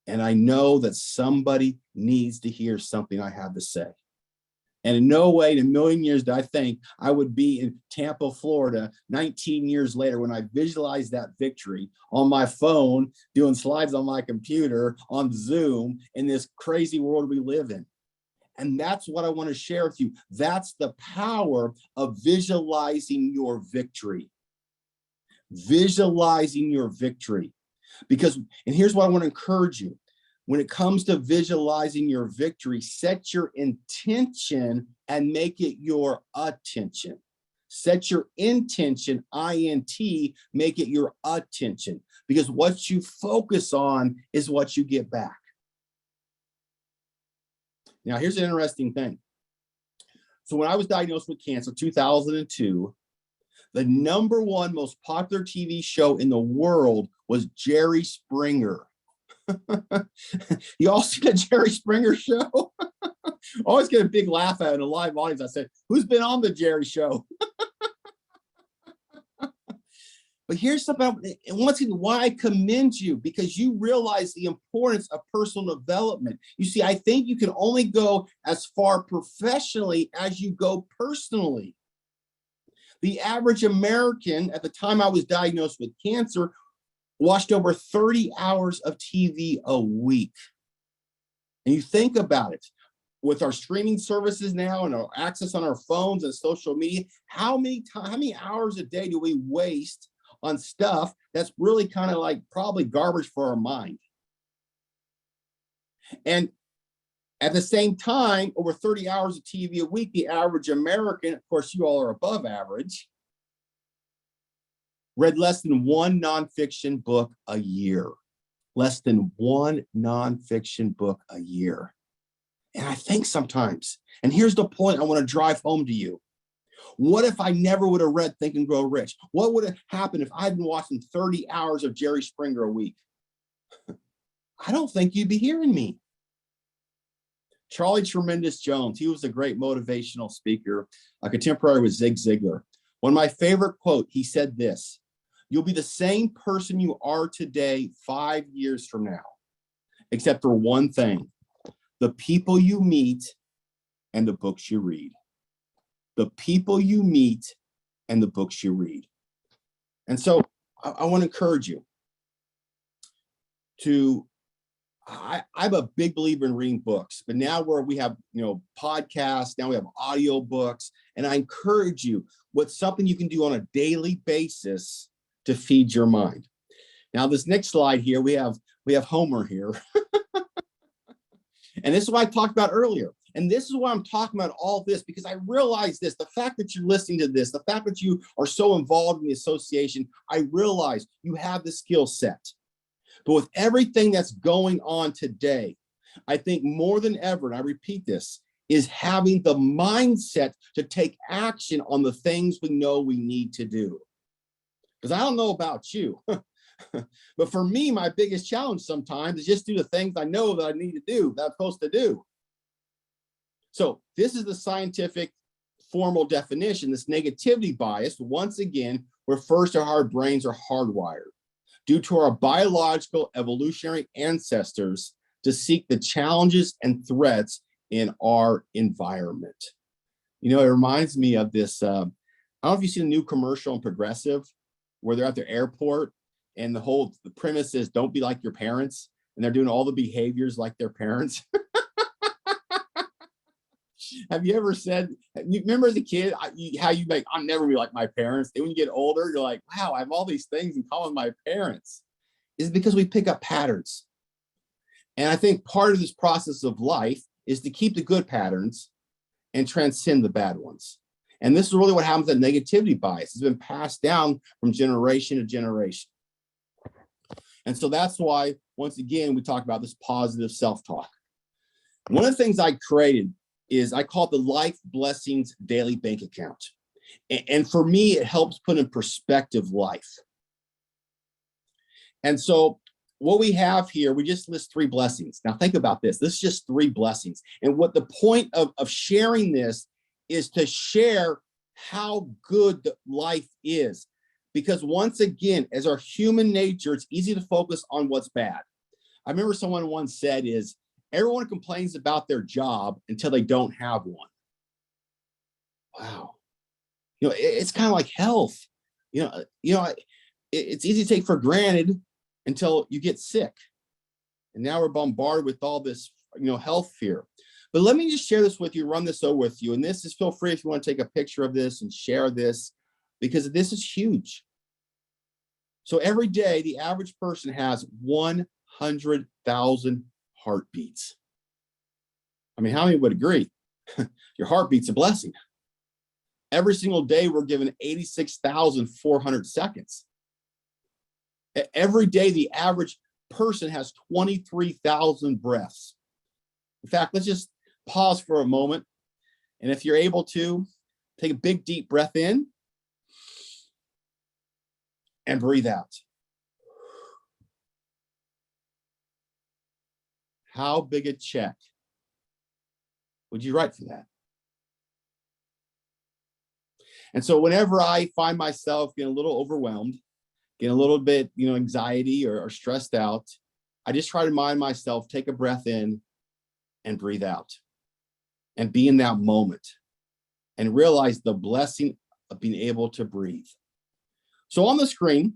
And I know that somebody needs to hear something I have to say. And in no way in a million years did I think I would be in Tampa, Florida, 19 years later when I visualized that victory on my phone, doing slides on my computer, on Zoom, in this crazy world we live in. And that's what I want to share with you. That's the power of visualizing your victory. Visualizing your victory. Because, and here's what I want to encourage you. When it comes to visualizing your victory, set your intention and make it your attention. Set your intention, I-N-T, make it your attention. Because what you focus on is what you get back. Now, here's an interesting thing. So when I was diagnosed with cancer, 2002, the #1 most popular TV show in the world was Jerry Springer. You all see the Jerry Springer show? Always get a big laugh out in a live audience. I said, who's been on the Jerry show? But here's something, and once again, why I commend you, because you realize the importance of personal development. You see, I think you can only go as far professionally as you go personally. The average American at the time I was diagnosed with cancer watched over 30 hours of TV a week. And you think about it, with our streaming services now and our access on our phones and social media, how many hours a day do we waste on stuff that's really kind of like probably garbage for our mind? And at the same time, over 30 hours of TV a week, the average American, of course, you all are above average, read less than one nonfiction book a year. Less than one nonfiction book a year. And I think sometimes, and here's the point I want to drive home to you. What if I never would have read Think and Grow Rich? What would have happened if I had been watching 30 hours of Jerry Springer a week? I don't think you'd be hearing me. Charlie Tremendous Jones, he was a great motivational speaker, a contemporary with Zig Ziglar. One of my favorite quotes, he said this: you'll be the same person you are today 5 years from now, except for one thing: the people you meet and the books you read. The people you meet and the books you read. And so I want to encourage you to, I'm a big believer in reading books, but now where we have, podcasts, now we have audio books, and I encourage you, what's something you can do on a daily basis to feed your mind. Now, this next slide here, we have Homer here. And this is what I talked about earlier. And this is why I'm talking about all this, because I realize this, the fact that you're listening to this, the fact that you are so involved in the association, I realize you have the skill set. But with everything that's going on today, I think more than ever, and I repeat this, is having the mindset to take action on the things we know we need to do. Because I don't know about you, but for me, my biggest challenge sometimes is just do the things I know that I need to do, that I'm supposed to do. So this is the scientific formal definition. This negativity bias, once again, refers to how our brains are hardwired due to our biological evolutionary ancestors to seek the challenges and threats in our environment. You know, it reminds me of this, I don't know if you've seen a new commercial on Progressive where they're at the airport and the premise is don't be like your parents, and they're doing all the behaviors like their parents. Have you ever said, you remember as a kid, how you like, I'll never be like my parents. Then when you get older, you're like, wow, I have all these things in common with my parents. Is because we pick up patterns. And I think part of this process of life is to keep the good patterns and transcend the bad ones. And this is really what happens at negativity bias. It's been passed down from generation to generation. And so that's why, once again, we talk about this positive self-talk. One of the things I created is I call it the Life Blessings Daily Bank Account. And for me, it helps put in perspective life. And so what we have here, we just list 3 blessings. Now think about this. This is just 3 blessings. And what the point of sharing this is to share how good life is. Because once again, as our human nature, it's easy to focus on what's bad. I remember someone once said is, everyone complains about their job until they don't have one. Wow. You know, it's kind of like health. It's easy to take for granted until you get sick. And now we're bombarded with all this, health fear. But let me just share this with you, run this over with you. And this is, feel free if you want to take a picture of this and share this, because this is huge. So every day, the average person has 100,000 heartbeats. I mean, how many would agree? Your heartbeat's a blessing. Every single day, we're given 86,400 seconds. Every day, the average person has 23,000 breaths. In fact, let's just pause for a moment. And if you're able to, take a big, deep breath in and breathe out. How big a check would you write for that? And so whenever I find myself getting a little overwhelmed, getting a little bit, anxiety or stressed out, I just try to remind myself, take a breath in and breathe out and be in that moment and realize the blessing of being able to breathe. So on the screen,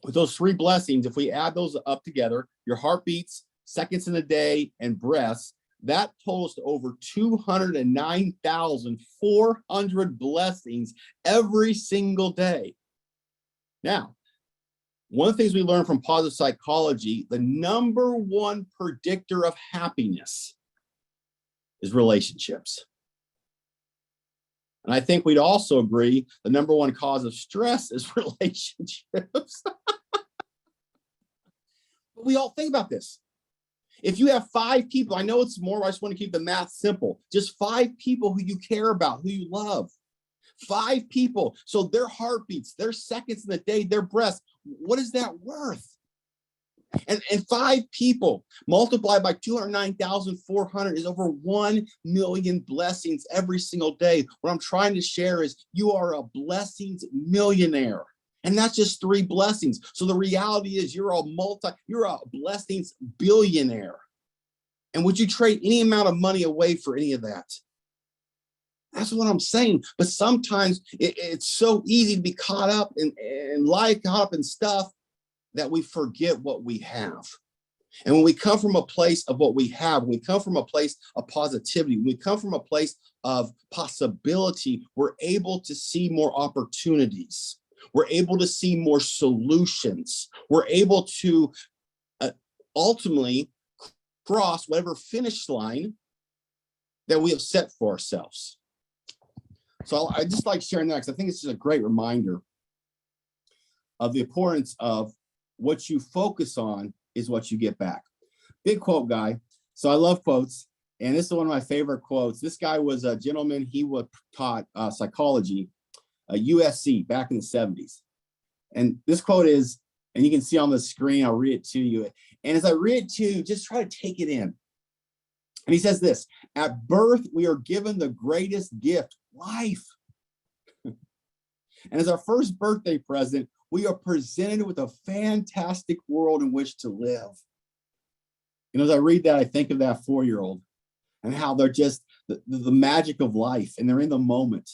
with those 3 blessings, if we add those up together, your heartbeats, seconds in a day, and breaths, that totals to over 209,400 blessings every single day. Now, one of the things we learned from positive psychology, the number 1 predictor of happiness is relationships. And I think we'd also agree the number 1 cause of stress is relationships. But we all think about this. If you have 5 people, I know it's more, I just want to keep the math simple. Just 5 people who you care about, who you love. 5 people. So their heartbeats, their seconds in the day, their breaths, what is that worth? And 5 people multiplied by 209,400 is over 1 million blessings every single day. What I'm trying to share is you are a blessings millionaire. And that's just 3 blessings. So the reality is you're a blessings billionaire. And would you trade any amount of money away for any of that? That's what I'm saying. But sometimes it's so easy to be caught up in life, caught up in stuff that we forget what we have. And when we come from a place of what we have, when we come from a place of positivity, when we come from a place of possibility, we're able to see more opportunities. We're able to see more solutions. We're able to ultimately cross whatever finish line that we have set for ourselves. So I just like sharing that because I think it's just a great reminder of the importance of what you focus on is what you get back. Big quote guy. So I love quotes. And this is one of my favorite quotes. This guy was a gentleman. He was taught psychology at USC back in the 70s. And this quote is, and you can see on the screen, I'll read it to you. And as I read it to you, just try to take it in. And he says this: at birth, we are given the greatest gift, life. And as our first birthday present, we are presented with a fantastic world in which to live. And as I read that, I think of that 4-year-old and how they're just the magic of life and they're in the moment.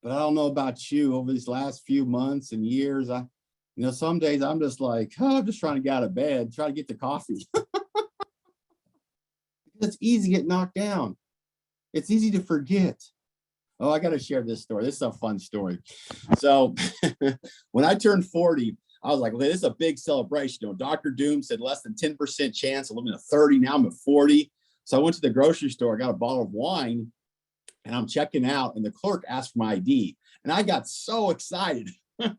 But I don't know about you, over these last few months and years, some days I'm just like, I'm just trying to get out of bed, try to get the coffee. It's easy to get knocked down. It's easy to forget. Oh, I got to share this story. This is a fun story. So when I turned 40, I was like, okay, this is a big celebration. Dr. Doom said less than 10% chance of living to 30. Now I'm at 40. So I went to the grocery store, I got a bottle of wine, and I'm checking out, and the clerk asked for my ID. And I got so excited because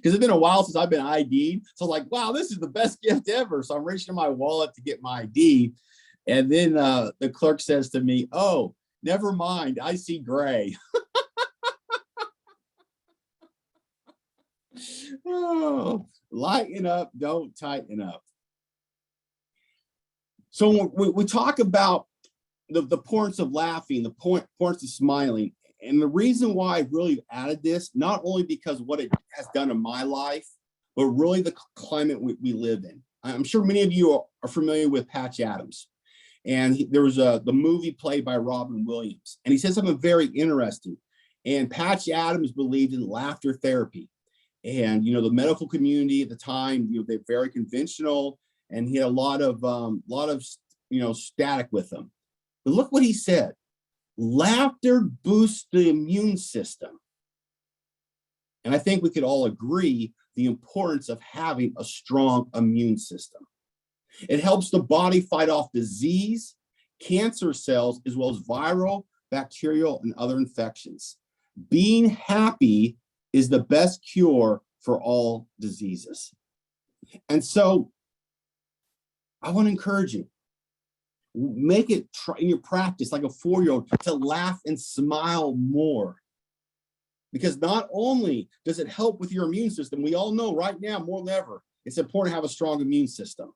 it's been a while since I've been ID'd. So I was like, wow, this is the best gift ever. So I'm reaching in my wallet to get my ID. And then the clerk says to me, oh, never mind, I see gray. Oh, lighten up, don't tighten up. So we talk about the importance of laughing, the importance of smiling. And the reason why I really added this, not only because what it has done in my life, but really the climate we live in. I'm sure many of you are familiar with Patch Adams. And there was the movie played by Robin Williams. And he said something very interesting. And Patch Adams believed in laughter therapy. And, the medical community at the time, they're very conventional. And he had a lot of static with them. But look what he said. Laughter boosts the immune system. And I think we could all agree the importance of having a strong immune system. It helps the body fight off disease, cancer cells, as well as viral, bacterial, and other infections. Being happy is the best cure for all diseases. And so I want to encourage you, make it in your practice like a 4-year-old to laugh and smile more. Because not only does it help with your immune system, we all know right now more than ever, it's important to have a strong immune system.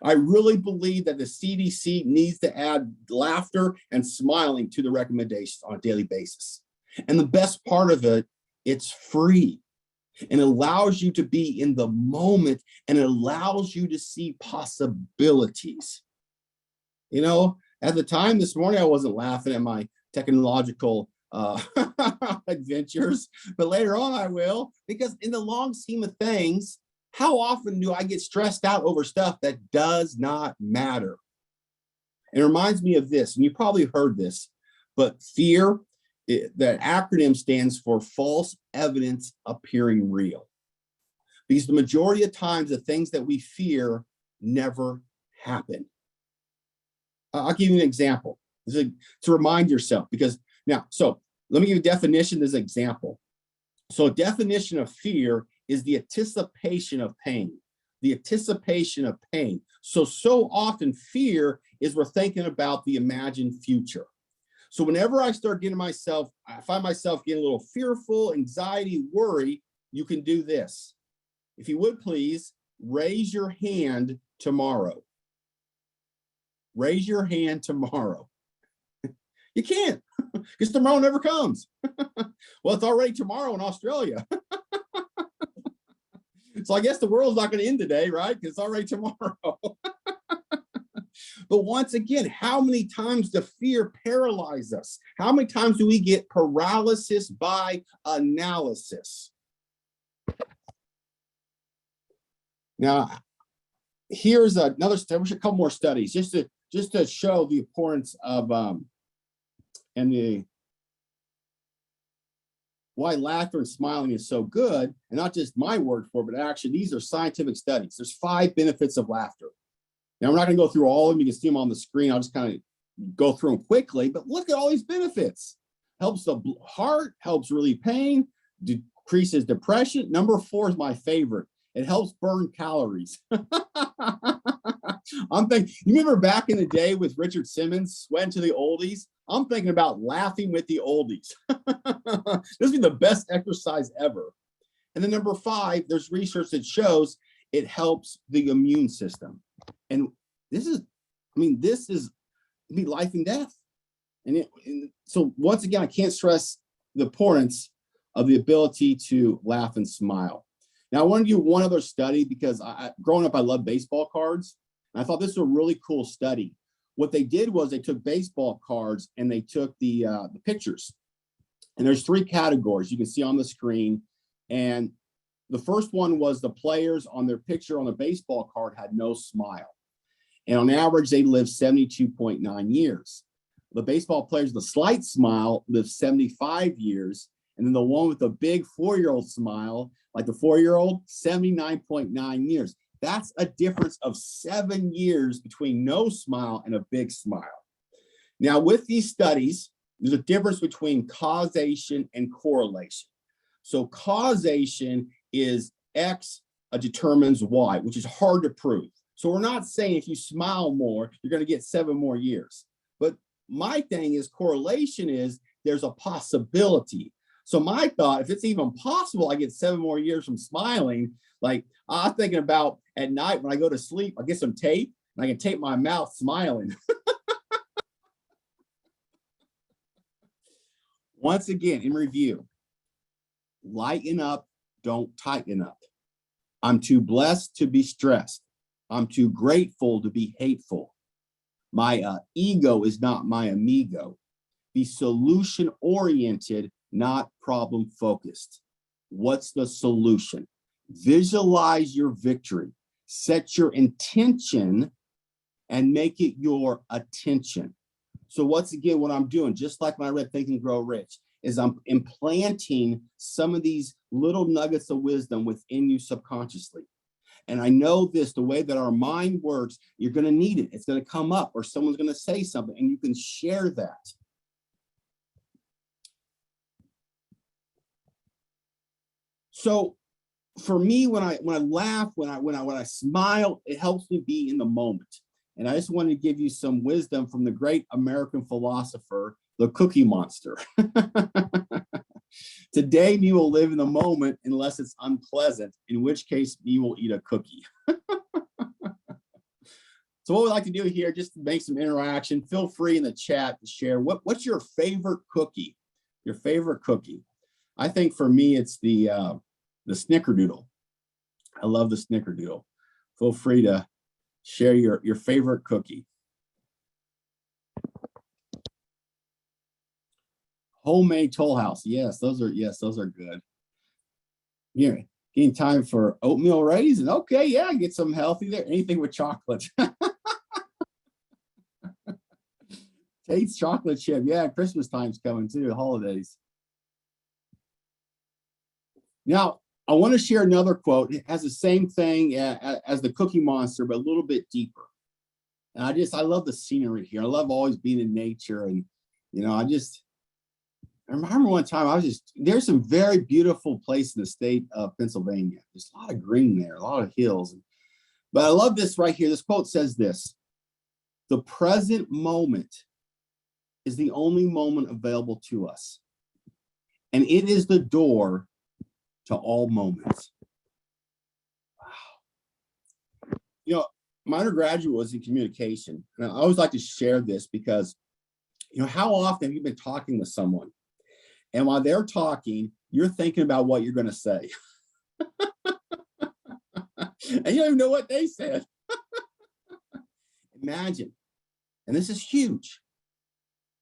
I really believe that the CDC needs to add laughter and smiling to the recommendations on a daily basis. And the best part of it, it's free and allows you to be in the moment and it allows you to see possibilities. At the time this morning, I wasn't laughing at my technological adventures, but later on I will, because in the long scheme of things, how often do I get stressed out over stuff that does not matter? It reminds me of this, and you probably heard this, but fear, that acronym stands for false evidence appearing real. Because the majority of times, the things that we fear never happen. I'll give you an example to remind yourself, because so let me give you a definition as an example. So a definition of fear is the anticipation of pain, the anticipation of pain. So often fear is we're thinking about the imagined future. So whenever I find myself getting a little fearful, anxiety, worry, you can do this. If you would please, raise your hand tomorrow. Raise your hand tomorrow. You can't, because tomorrow never comes. Well, it's already tomorrow in Australia. So I guess the world's not going to end today, right? Because it's already tomorrow. But once again, how many times does fear paralyze us? How many times do we get paralysis by analysis? Now, here's another study. We should a couple more studies just to show the importance of why laughter and smiling is so good, and not just my word for it, but actually these are scientific studies. There's 5 benefits of laughter. Now we're not going to go through all of them. You can see them on the screen. I'll just kind of go through them quickly, but look at all these benefits. Helps the heart, helps relieve pain, decreases depression. Number 4 is my favorite. It helps burn calories. I'm thinking, you remember back in the day with Richard Simmons, Sweating to the Oldies? I'm thinking about laughing with the oldies. This would be the best exercise ever. And then number 5, there's research that shows it helps the immune system. And this is life and death. And so once again, I can't stress the importance of the ability to laugh and smile. Now, I want to do one other study because growing up, I loved baseball cards. And I thought this was a really cool study. What they did was they took baseball cards and they took the pictures. And there's 3 categories you can see on the screen. And the first one was the players on their picture on the baseball card had no smile. And on average, they lived 72.9 years. The baseball players with a slight smile lived 75 years. And then the one with the big 4-year-old smile, like the 4-year-old, 79.9 years. That's a difference of 7 years between no smile and a big smile. Now, with these studies, there's a difference between causation and correlation. So causation is X determines Y, which is hard to prove. So we're not saying if you smile more, you're going to get 7 more years. But my thing is correlation is there's a possibility. So my thought, if it's even possible, I get 7 more years from smiling. Like I'm thinking about at night when I go to sleep, I get some tape and I can tape my mouth smiling. Once again, in review, lighten up, don't tighten up. I'm too blessed to be stressed. I'm too grateful to be hateful. My ego is not my amigo. Be solution oriented, not problem focused. What's the solution? Visualize your victory. Set your intention and make it your attention. So once again, what I'm doing, just like when I read Think and Grow Rich, is I'm implanting some of these little nuggets of wisdom within you subconsciously. And I know this, the way that our mind works, you're going to need it. It's going to come up or someone's going to say something and you can share that. So for me, when I laugh, when I smile, it helps me be in the moment. And I just wanted to give you some wisdom from the great American philosopher, the Cookie Monster. Today, me will live in the moment unless it's unpleasant, in which case me will eat a cookie. So what we like to do here, just to make some interaction, feel free in the chat to share what's your favorite cookie? Your favorite cookie. I think for me, it's the snickerdoodle. I love the snickerdoodle. Feel free to share your favorite cookie. Homemade Toll House. Yes, those are good. Yeah, getting time for oatmeal raisin. Okay, yeah, get some healthy there. Anything with chocolate. Tate's chocolate chip. Yeah, Christmas time's coming too, the holidays. Now, I want to share another quote. It has the same thing as the Cookie Monster, but a little bit deeper. And I love the scenery here. I love always being in nature. And, I remember one time there's some very beautiful place in the state of Pennsylvania. There's a lot of green there, a lot of hills. But I love this right here. This quote says this: the present moment is the only moment available to us. And it is the door to all moments. Wow. My undergraduate was in communication. And I always like to share this because, how often have you been talking with someone? And while they're talking, you're thinking about what you're going to say. And you don't even know what they said. Imagine, and this is huge.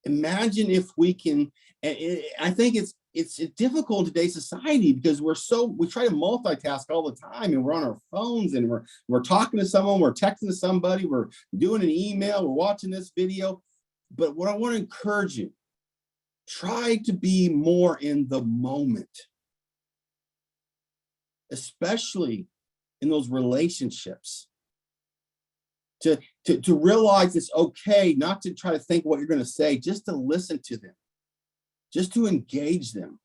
Imagine if we can, I think it's difficult in today's society because we try to multitask all the time and we're on our phones and we're talking to someone, we're texting to somebody, we're doing an email, we're watching this video. But what I want to encourage you, try to be more in the moment, especially in those relationships. to realize it's okay not to try to think what you're going to say, just to listen to them, just to engage them.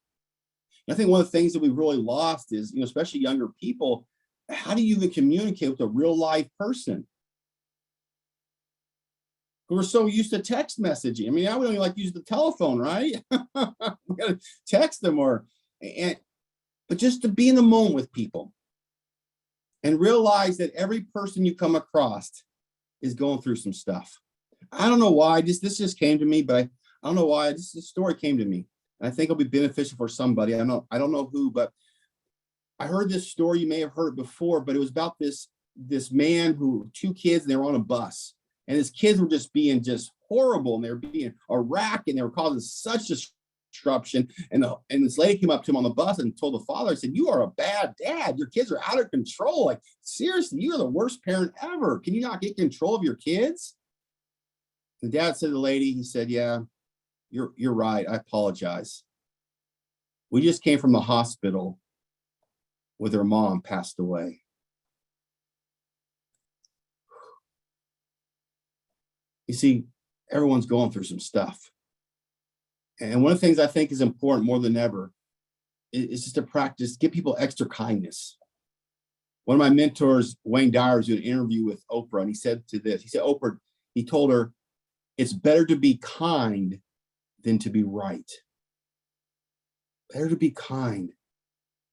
And I think one of the things that we've really lost is, especially younger people, how do you even communicate with a real live person? We're so used to text messaging. I mean, I would only like use the telephone, right? We gotta text them but just to be in the moment with people and realize that every person you come across is going through some stuff. I don't know why this just came to me, but I don't know why this story came to me. And I think it'll be beneficial for somebody. I don't know who, but I heard this story. You may have heard it before, but it was about this man who, 2 kids, and they were on a bus. And his kids were just being just horrible, and they were being a wreck, and they were causing such disruption. And this lady came up to him on the bus and told the father, said, "You are a bad dad. Your kids are out of control. Like, seriously, you are the worst parent ever. Can you not get control of your kids?" The dad said to the lady, he said, "Yeah, you're right. I apologize. We just came from the hospital with her mom passed away." You see, everyone's going through some stuff. And one of the things I think is important more than ever is just to practice, give people extra kindness. One of my mentors, Wayne Dyer, was doing an interview with Oprah, and he said Oprah, he told her, "It's better to be kind than to be right. Better to be kind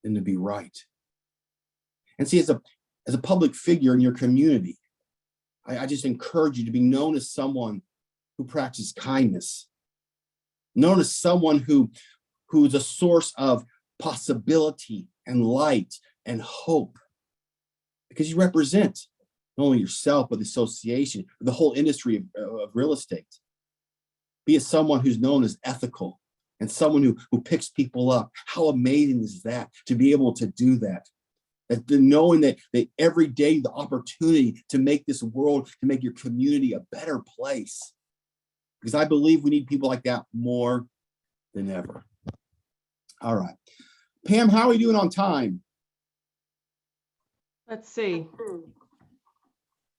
than to be right." And see, as a public figure in your community, I just encourage you to be known as someone who practices kindness, known as someone who's a source of possibility and light and hope, because you represent not only yourself, but the association, the whole industry of real estate. Be as someone who's known as ethical and someone who picks people up. How amazing is that to be able to do that? Knowing that every day the opportunity to make this world, to make your community a better place. Because I believe we need people like that more than ever. All right. Pam, how are we doing on time? Let's see.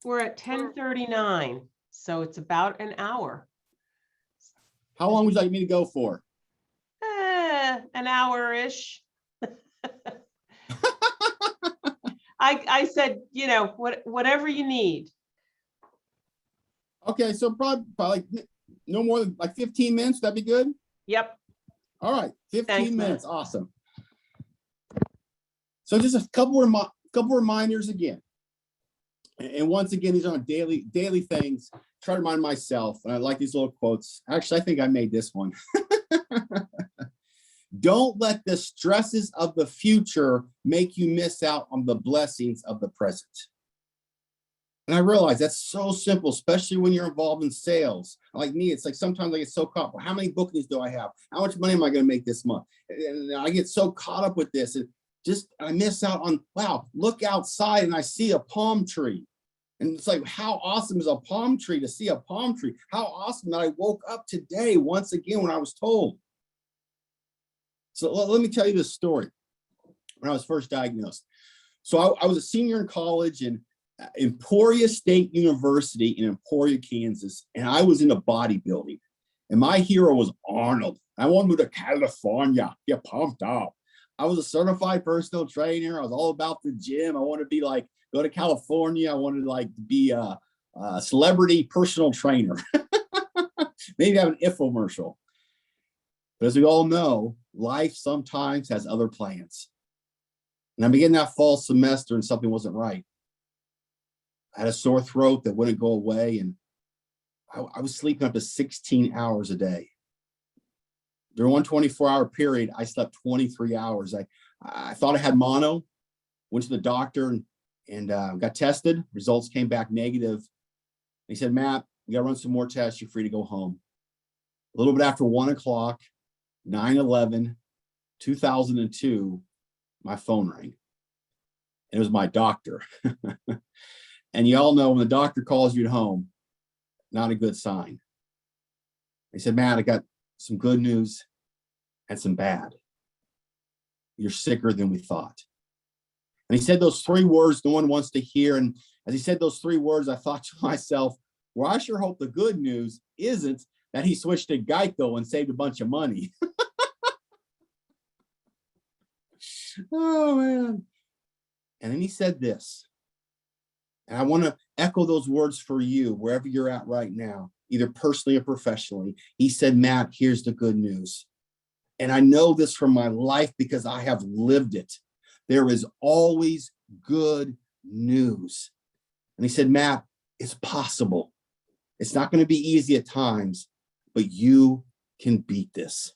We're at 10:39, so it's about an hour. How long would you like me to go for? An hour-ish. I said, whatever you need. Okay, so probably like no more than like 15 minutes. That'd be good. Yep. All right, 15 Thanks, minutes. Matt. Awesome. So just a couple reminders again. And once again, these are on daily things. Try to remind myself, and I like these little quotes. Actually, I think I made this one. Don't let the stresses of the future make you miss out on the blessings of the present. And I realize that's so simple, especially when you're involved in sales. Like me, it's like sometimes I get so caught up. How many bookings do I have? How much money am I going to make this month? And I get so caught up with this, and I miss out on, wow, look outside and I see a palm tree. And it's like, how awesome is a palm tree to see a palm tree? How awesome that I woke up today once again when I was told. So let me tell you this story. When I was first diagnosed. So I was a senior in college in Emporia State University in Emporia, Kansas. And I was into bodybuilding. And my hero was Arnold. I wanted to move to California, get pumped up. I was a certified personal trainer. I was all about the gym. I wanted to be like, go to California. I wanted to like be a celebrity personal trainer. Maybe have an infomercial. But as we all know, life sometimes has other plans. And I began that fall semester and something wasn't right. I had a sore throat that wouldn't go away. And I was sleeping up to 16 hours a day. During one 24-hour period, I slept 23 hours. I thought I had mono, went to the doctor and got tested. Results came back negative. He said, "Matt, we got to run some more tests. You're free to go home." A little bit after 1 o'clock, 9/11/2002, my phone rang. And it was my doctor. And you all know when the doctor calls you at home, not a good sign. He said, "Matt, I got some good news and some bad. You're sicker than we thought." And he said those 3 words no one wants to hear. And As he said those 3 words, I thought to myself, well, I sure hope the good news isn't that he switched to Geico and saved a bunch of money. Oh, man. And then he said this, and I want to echo those words for you, wherever you're at right now, either personally or professionally. He said, Matt, here's the good news. And I know this from my life because I have lived it. There is always good news. And he said, Matt, it's possible. It's not going to be easy at times, but you can beat this.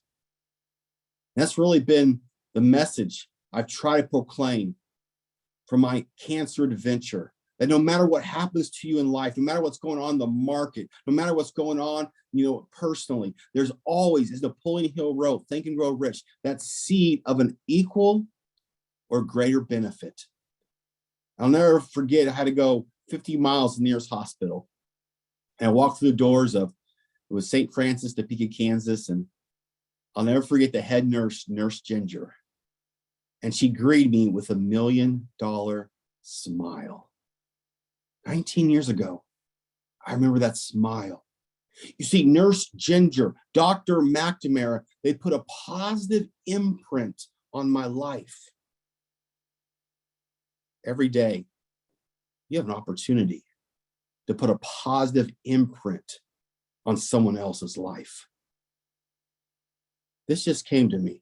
And that's really been the message I've tried to proclaim from my cancer adventure, that no matter what happens to you in life, no matter what's going on in the market, no matter what's going on, personally, there's always, as Napoleon Hill wrote, Think and Grow Rich, that seed of an equal or greater benefit. I'll never forget, I had to go 50 miles to the nearest hospital. And I walked through the doors of, it was St. Francis, Topeka, Kansas. And I'll never forget the head nurse, Nurse Ginger. And she greeted me with $1 million smile. 19 years ago, I remember that smile. You see, Nurse Ginger, Dr. McNamara, they put a positive imprint on my life. Every day, you have an opportunity to put a positive imprint on someone else's life. This just came to me.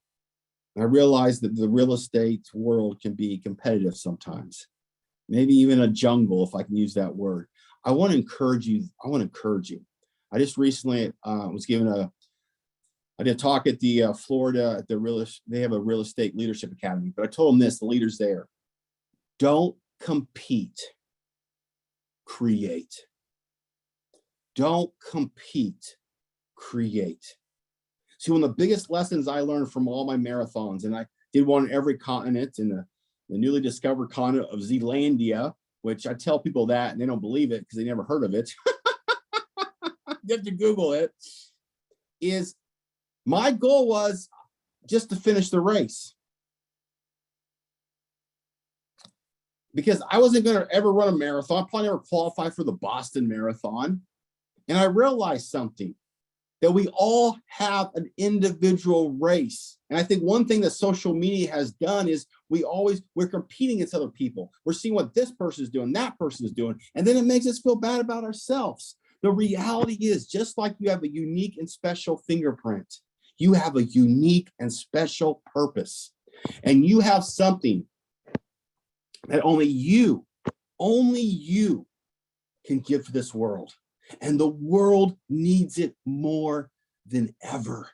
I realized that the real estate world can be competitive sometimes, maybe even a jungle, if I can use that word. I want to encourage you. I just recently was given I did a talk at the Florida, at they have a real estate leadership academy, but I told them this, the leaders there, don't compete, create. Don't compete, create. See, one of the biggest lessons I learned from all my marathons, and I did one on every continent, in the newly discovered continent of Zealandia, which I tell people that and they don't believe it because they never heard of it. You have to Google it. Is my goal was just to finish the race. Because I wasn't going to ever run a marathon, probably never qualify for the Boston Marathon. And I realized something, that we all have an individual race. And I think one thing that social media has done is we're competing against other people. We're seeing what this person is doing, that person is doing, and then it makes us feel bad about ourselves. The reality is, just like you have a unique and special fingerprint, you have a unique and special purpose. And you have something that only you can give to this world. And the world needs it more than ever.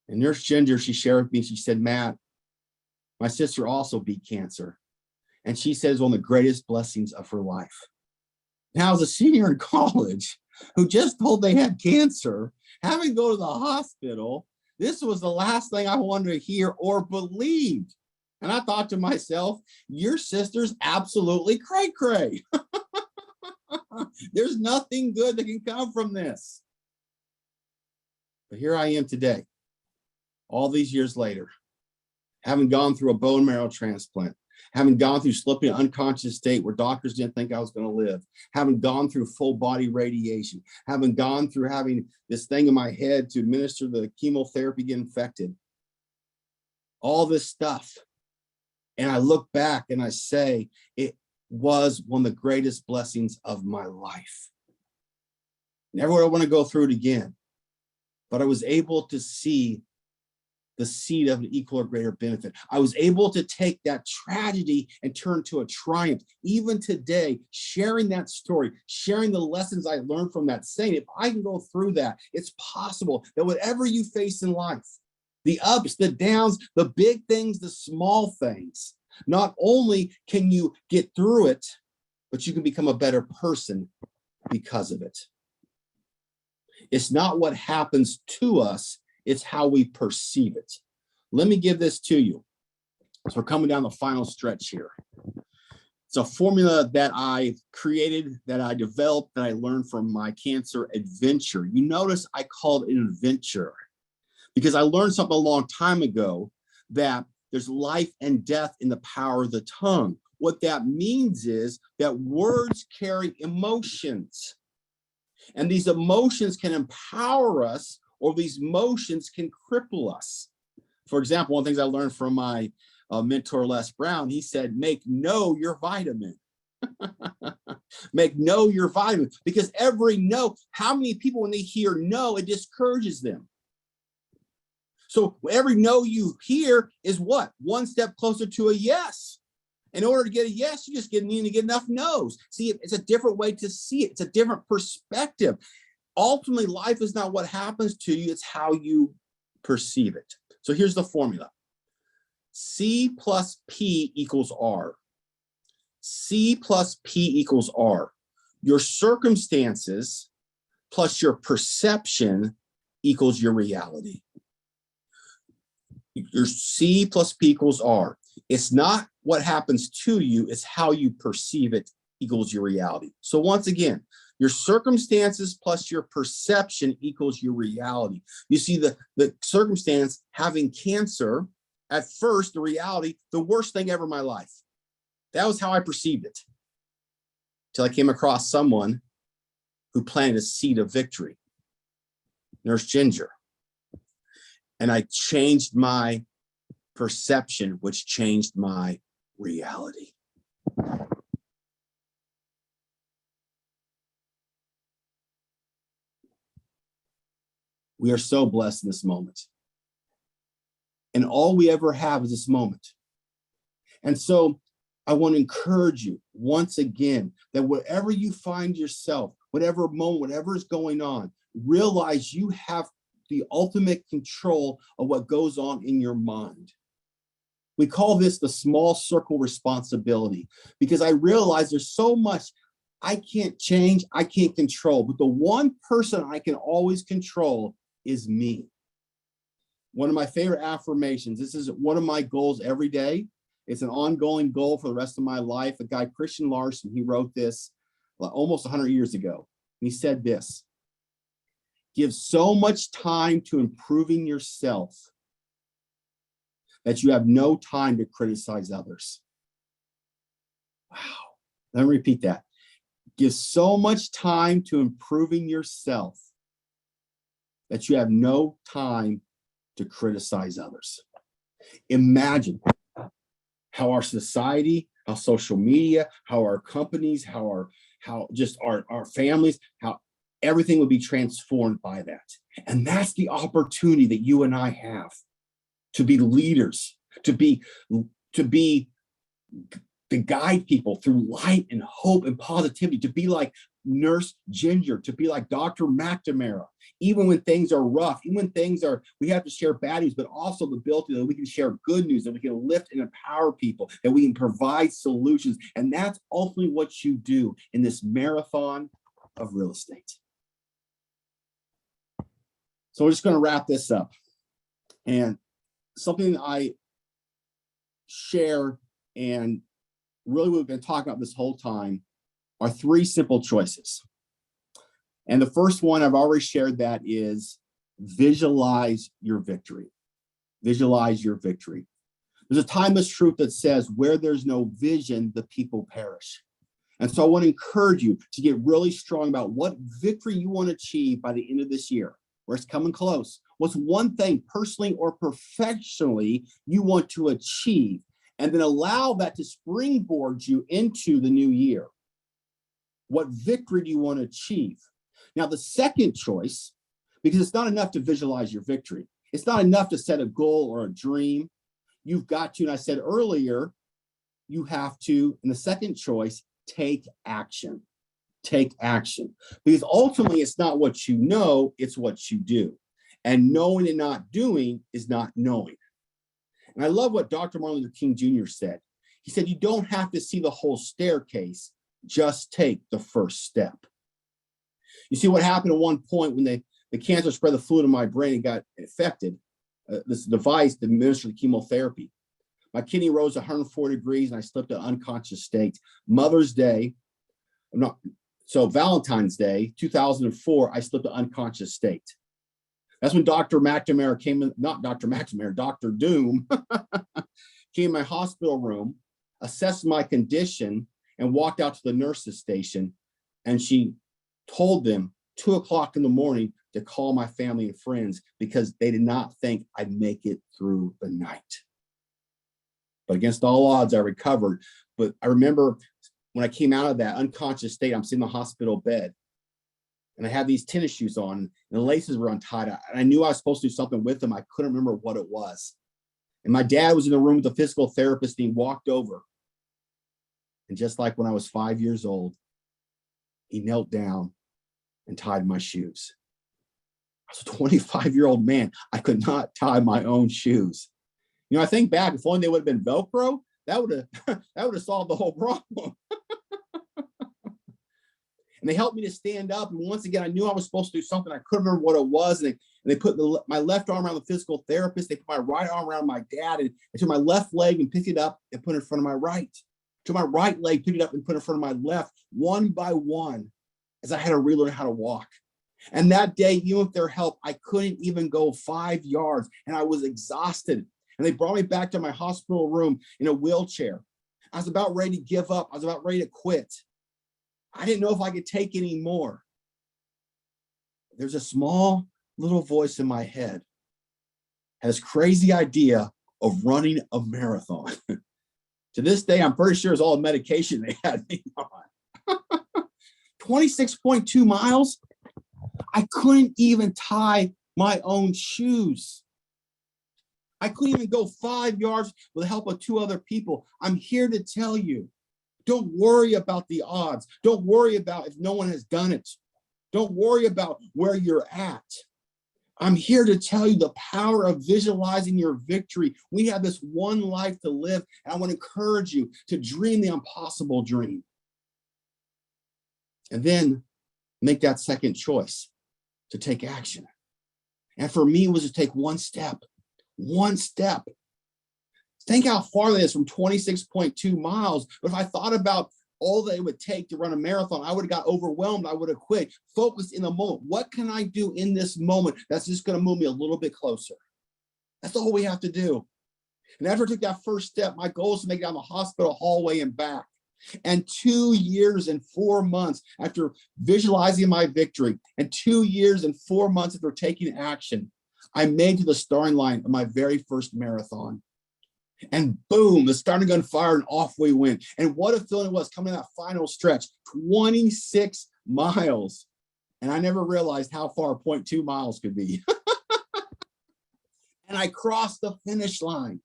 And Nurse Ginger, she shared with me, she said, Matt, my sister also beat cancer. And she says one of the greatest blessings of her life. Now, as a senior in college who just told they had cancer, having to go to the hospital, this was the last thing I wanted to hear or believe. And I thought to myself, your sister's absolutely cray-cray. There's nothing good that can come from this. But here I am today, all these years later, having gone through a bone marrow transplant, having gone through slipping an unconscious state where doctors didn't think I was going to live, having gone through full body radiation, having gone through having this thing in my head to administer the chemotherapy, get infected, all this stuff. And I look back and I say, it was one of the greatest blessings of my life. Never would I want to go through it again, but I was able to see the seed of an equal or greater benefit. I was able to take that tragedy and turn to a triumph. Even today, sharing that story, sharing the lessons I learned from that, saying, if I can go through that, it's possible that whatever you face in life, the ups, the downs, the big things, the small things, not only can you get through it, but you can become a better person because of it. It's not what happens to us, it's how we perceive it. Let me give this to you. So we're coming down the final stretch here. It's a formula that I created, that I developed, that I learned from my cancer adventure. You notice I called it an adventure because I learned something a long time ago, that there's life and death in the power of the tongue. What that means is that words carry emotions, and these emotions can empower us, or these emotions can cripple us. For example, one of the things I learned from my mentor, Les Brown, he said, make no your vitamin. Make no your vitamin, because every no, how many people, when they hear no, it discourages them. So every no you hear is what? One step closer to a yes. In order to get a yes, you just need to get enough no's. See, it's a different way to see it. It's a different perspective. Ultimately, life is not what happens to you, it's how you perceive it. So here's the formula. C plus P equals R. C plus P equals R. Your circumstances plus your perception equals your reality. Your C plus P equals R. It's not what happens to you, it's how you perceive it equals your reality. So once again, your circumstances plus your perception equals your reality. You see, the circumstance, having cancer, at first, the reality, the worst thing ever in my life. That was how I perceived it. Till I came across someone who planted a seed of victory, Nurse Ginger. And I changed my perception, which changed my reality. We are so blessed in this moment. And all we ever have is this moment. And so I want to encourage you once again that wherever you find yourself, whatever moment, whatever is going on, realize you have the ultimate control of what goes on in your mind. We call this the small circle responsibility, because I realize there's so much I can't change, I can't control, but the one person I can always control is me. One of my favorite affirmations, this is one of my goals every day. It's an ongoing goal for the rest of my life. A guy, Christian Larson, he wrote this almost 100 years ago. He said this: give so much time to improving yourself that you have no time to criticize others. Wow. Let me repeat that. Give so much time to improving yourself that you have no time to criticize others. Imagine how our society, how social media, how our companies, how our families, how everything would be transformed by that. And that's the opportunity that you and I have to be leaders, to guide people through light and hope and positivity, to be like Nurse Ginger, to be like Dr. McNamara, even when things are rough, even when we have to share bad news, but also the ability that we can share good news, that we can lift and empower people, that we can provide solutions. And that's ultimately what you do in this marathon of real estate. So we're just going to wrap this up. And something I share, and really what we've been talking about this whole time, are 3 simple choices. And the first one, I've already shared, that is visualize your victory. Visualize your victory. There's a timeless truth that says, where there's no vision, the people perish. And so I want to encourage you to get really strong about what victory you want to achieve by the end of this year, where it's coming close. What's one thing personally or professionally you want to achieve? And then allow that to springboard you into the new year. What victory do you want to achieve? Now, the second choice, because it's not enough to visualize your victory. It's not enough to set a goal or a dream. You've got to, and I said earlier, you have to, in the second choice, take action. Take action. Because ultimately, it's not what you know, it's what you do. And knowing and not doing is not knowing. And I love what Dr. Martin Luther King Jr. said. He said, you don't have to see the whole staircase, just take the first step. You see what happened at one point when the cancer spread the fluid in my brain and got infected, this device to administer the chemotherapy. My kidney rose 104 degrees and I slipped to unconscious state. Mother's Day, Valentine's Day, 2004, I slipped to unconscious state. That's when Dr. McNamara came in, not Dr. McNamara, Dr. Doom came in my hospital room assessed my condition, and walked out to the nurse's station. And she told them 2 o'clock in the morning to call my family and friends because they did not think I'd make it through the night. But against all odds, I recovered. But I remember when I came out of that unconscious state, I'm sitting in the hospital bed and I had these tennis shoes on and the laces were untied. And I knew I was supposed to do something with them. I couldn't remember what it was. And my dad was in the room with the physical therapist and he walked over. And just like when I was 5 years old, he knelt down and tied my shoes. I was a 25-year-old man. I could not tie my own shoes. You know, I think back, if only they would have been Velcro, that would have solved the whole problem. And they helped me to stand up. And once again, I knew I was supposed to do something. I couldn't remember what it was. And they put my left arm around the physical therapist. They put my right arm around my dad. And I took my left leg and picked it up and put it in front of my right. Took my right leg, picked it up and put it in front of my left, one by one, as I had to relearn how to walk. And that day, even with their help, I couldn't even go 5 yards. And I was exhausted. And they brought me back to my hospital room in a wheelchair. I was about ready to give up. I was about ready to quit. I didn't know if I could take any more. There's a small little voice in my head, had this crazy idea of running a marathon. To this day, I'm pretty sure it's all the medication they had me on. 26.2 miles. I couldn't even tie my own shoes. I couldn't even go 5 yards with the help of 2 other people. I'm here to tell you, don't worry about the odds. Don't worry about if no one has done it. Don't worry about where you're at. I'm here to tell you the power of visualizing your victory. We have this one life to live, and I want to encourage you to dream the impossible dream. And then make that second choice to take action. And for me, it was to take one step. One step. Think how far that is from 26.2 miles. But if I thought about all that it would take to run a marathon, I would have got overwhelmed. I would have quit. Focused in the moment. What can I do in this moment that's just going to move me a little bit closer? That's all we have to do. And after I took that first step, my goal is to make it down the hospital hallway and back. And 2 years and 4 months after visualizing my victory, and 2 years and 4 months after taking action, I made to the starting line of my very first marathon. And boom, the starting gun fired and off we went. And what a feeling it was coming to that final stretch, 26 miles. And I never realized how far 0.2 miles could be. And I crossed the finish line.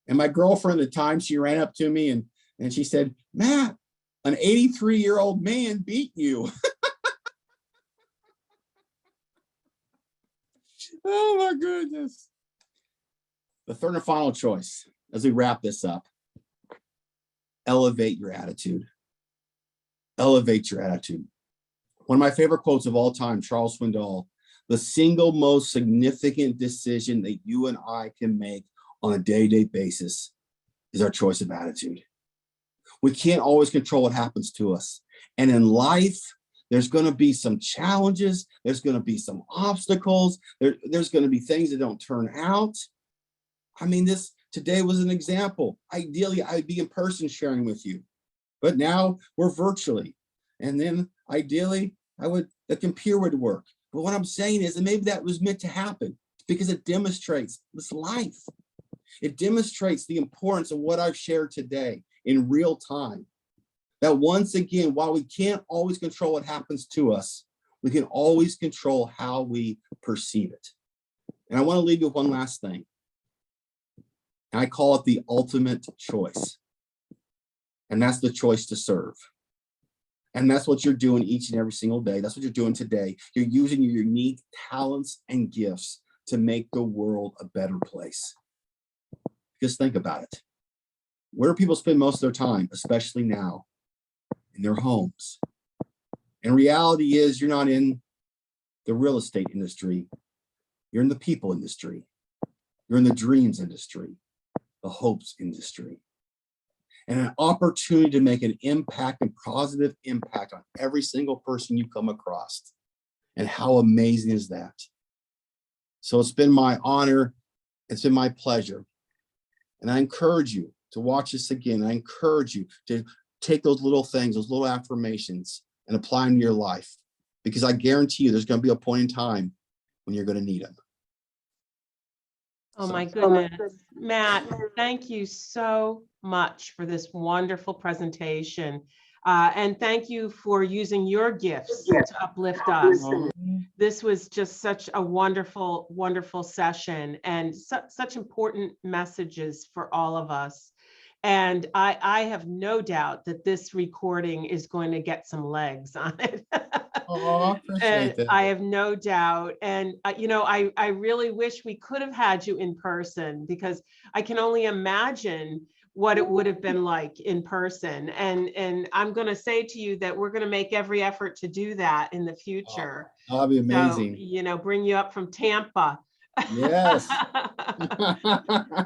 And my girlfriend at the time, she ran up to me and she said, "Matt, an 83-year-old man beat you." Oh my goodness. The third and final choice, as we wrap this up, elevate your attitude. Elevate your attitude. One of my favorite quotes of all time, Charles Swindoll, the single most significant decision that you and I can make on a day-to-day basis is our choice of attitude. We can't always control what happens to us. And in life, there's going to be some challenges. There's going to be some obstacles. There's going to be things that don't turn out. I mean, this today was an example. Ideally, I'd be in person sharing with you, but now we're virtually. And then ideally, the computer would work. But what I'm saying is that maybe that was meant to happen because it demonstrates this life. It demonstrates the importance of what I've shared today in real time. That once again, while we can't always control what happens to us, we can always control how we perceive it. And I want to leave you with one last thing. And I call it the ultimate choice. And that's the choice to serve. And that's what you're doing each and every single day. That's what you're doing today. You're using your unique talents and gifts to make the world a better place. Just think about it. Where do people spend most of their time, especially now? In their homes. And reality is you're not in the real estate industry. You're in the people industry. You're in the dreams industry, the hopes industry. And an opportunity to make an impact and positive impact on every single person you come across. And how amazing is that? So it's been my honor. It's been my pleasure And I encourage you to watch this again. I encourage you to take those little things, those little affirmations, and apply them to your life, because I guarantee you there's going to be a point in time when you're going to need them. Oh my goodness. Matt, thank you so much for this wonderful presentation. And thank you for using your gifts to uplift us. This was just such a wonderful, wonderful session, and such important messages for all of us. And I have no doubt that this recording is going to get some legs on it. Oh, I appreciate that. I have no doubt. And, you know, I really wish we could have had you in person, because I can only imagine what it would have been like in person. And I'm going to say to you that we're going to make every effort to do that in the future. Oh, that'd be amazing. So, you know, bring you up from Tampa. Yes.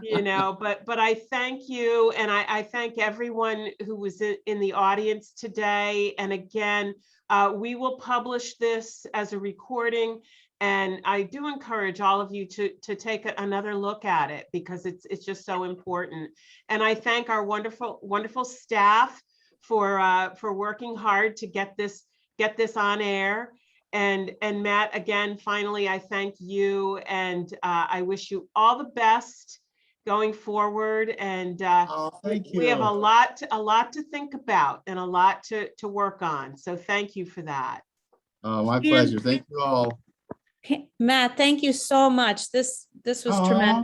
You know, but I thank you, and I thank everyone who was in the audience today. And again, we will publish this as a recording, and I do encourage all of you to take another look at it, because it's just so important. And I thank our wonderful staff for working hard to get this on air. And Matt, again, finally, I thank you, and I wish you all the best going forward. And Thank you. we have a lot to think about and a lot to work on. So thank you for that. My pleasure. Thank you all. Matt, thank you so much. This was tremendous.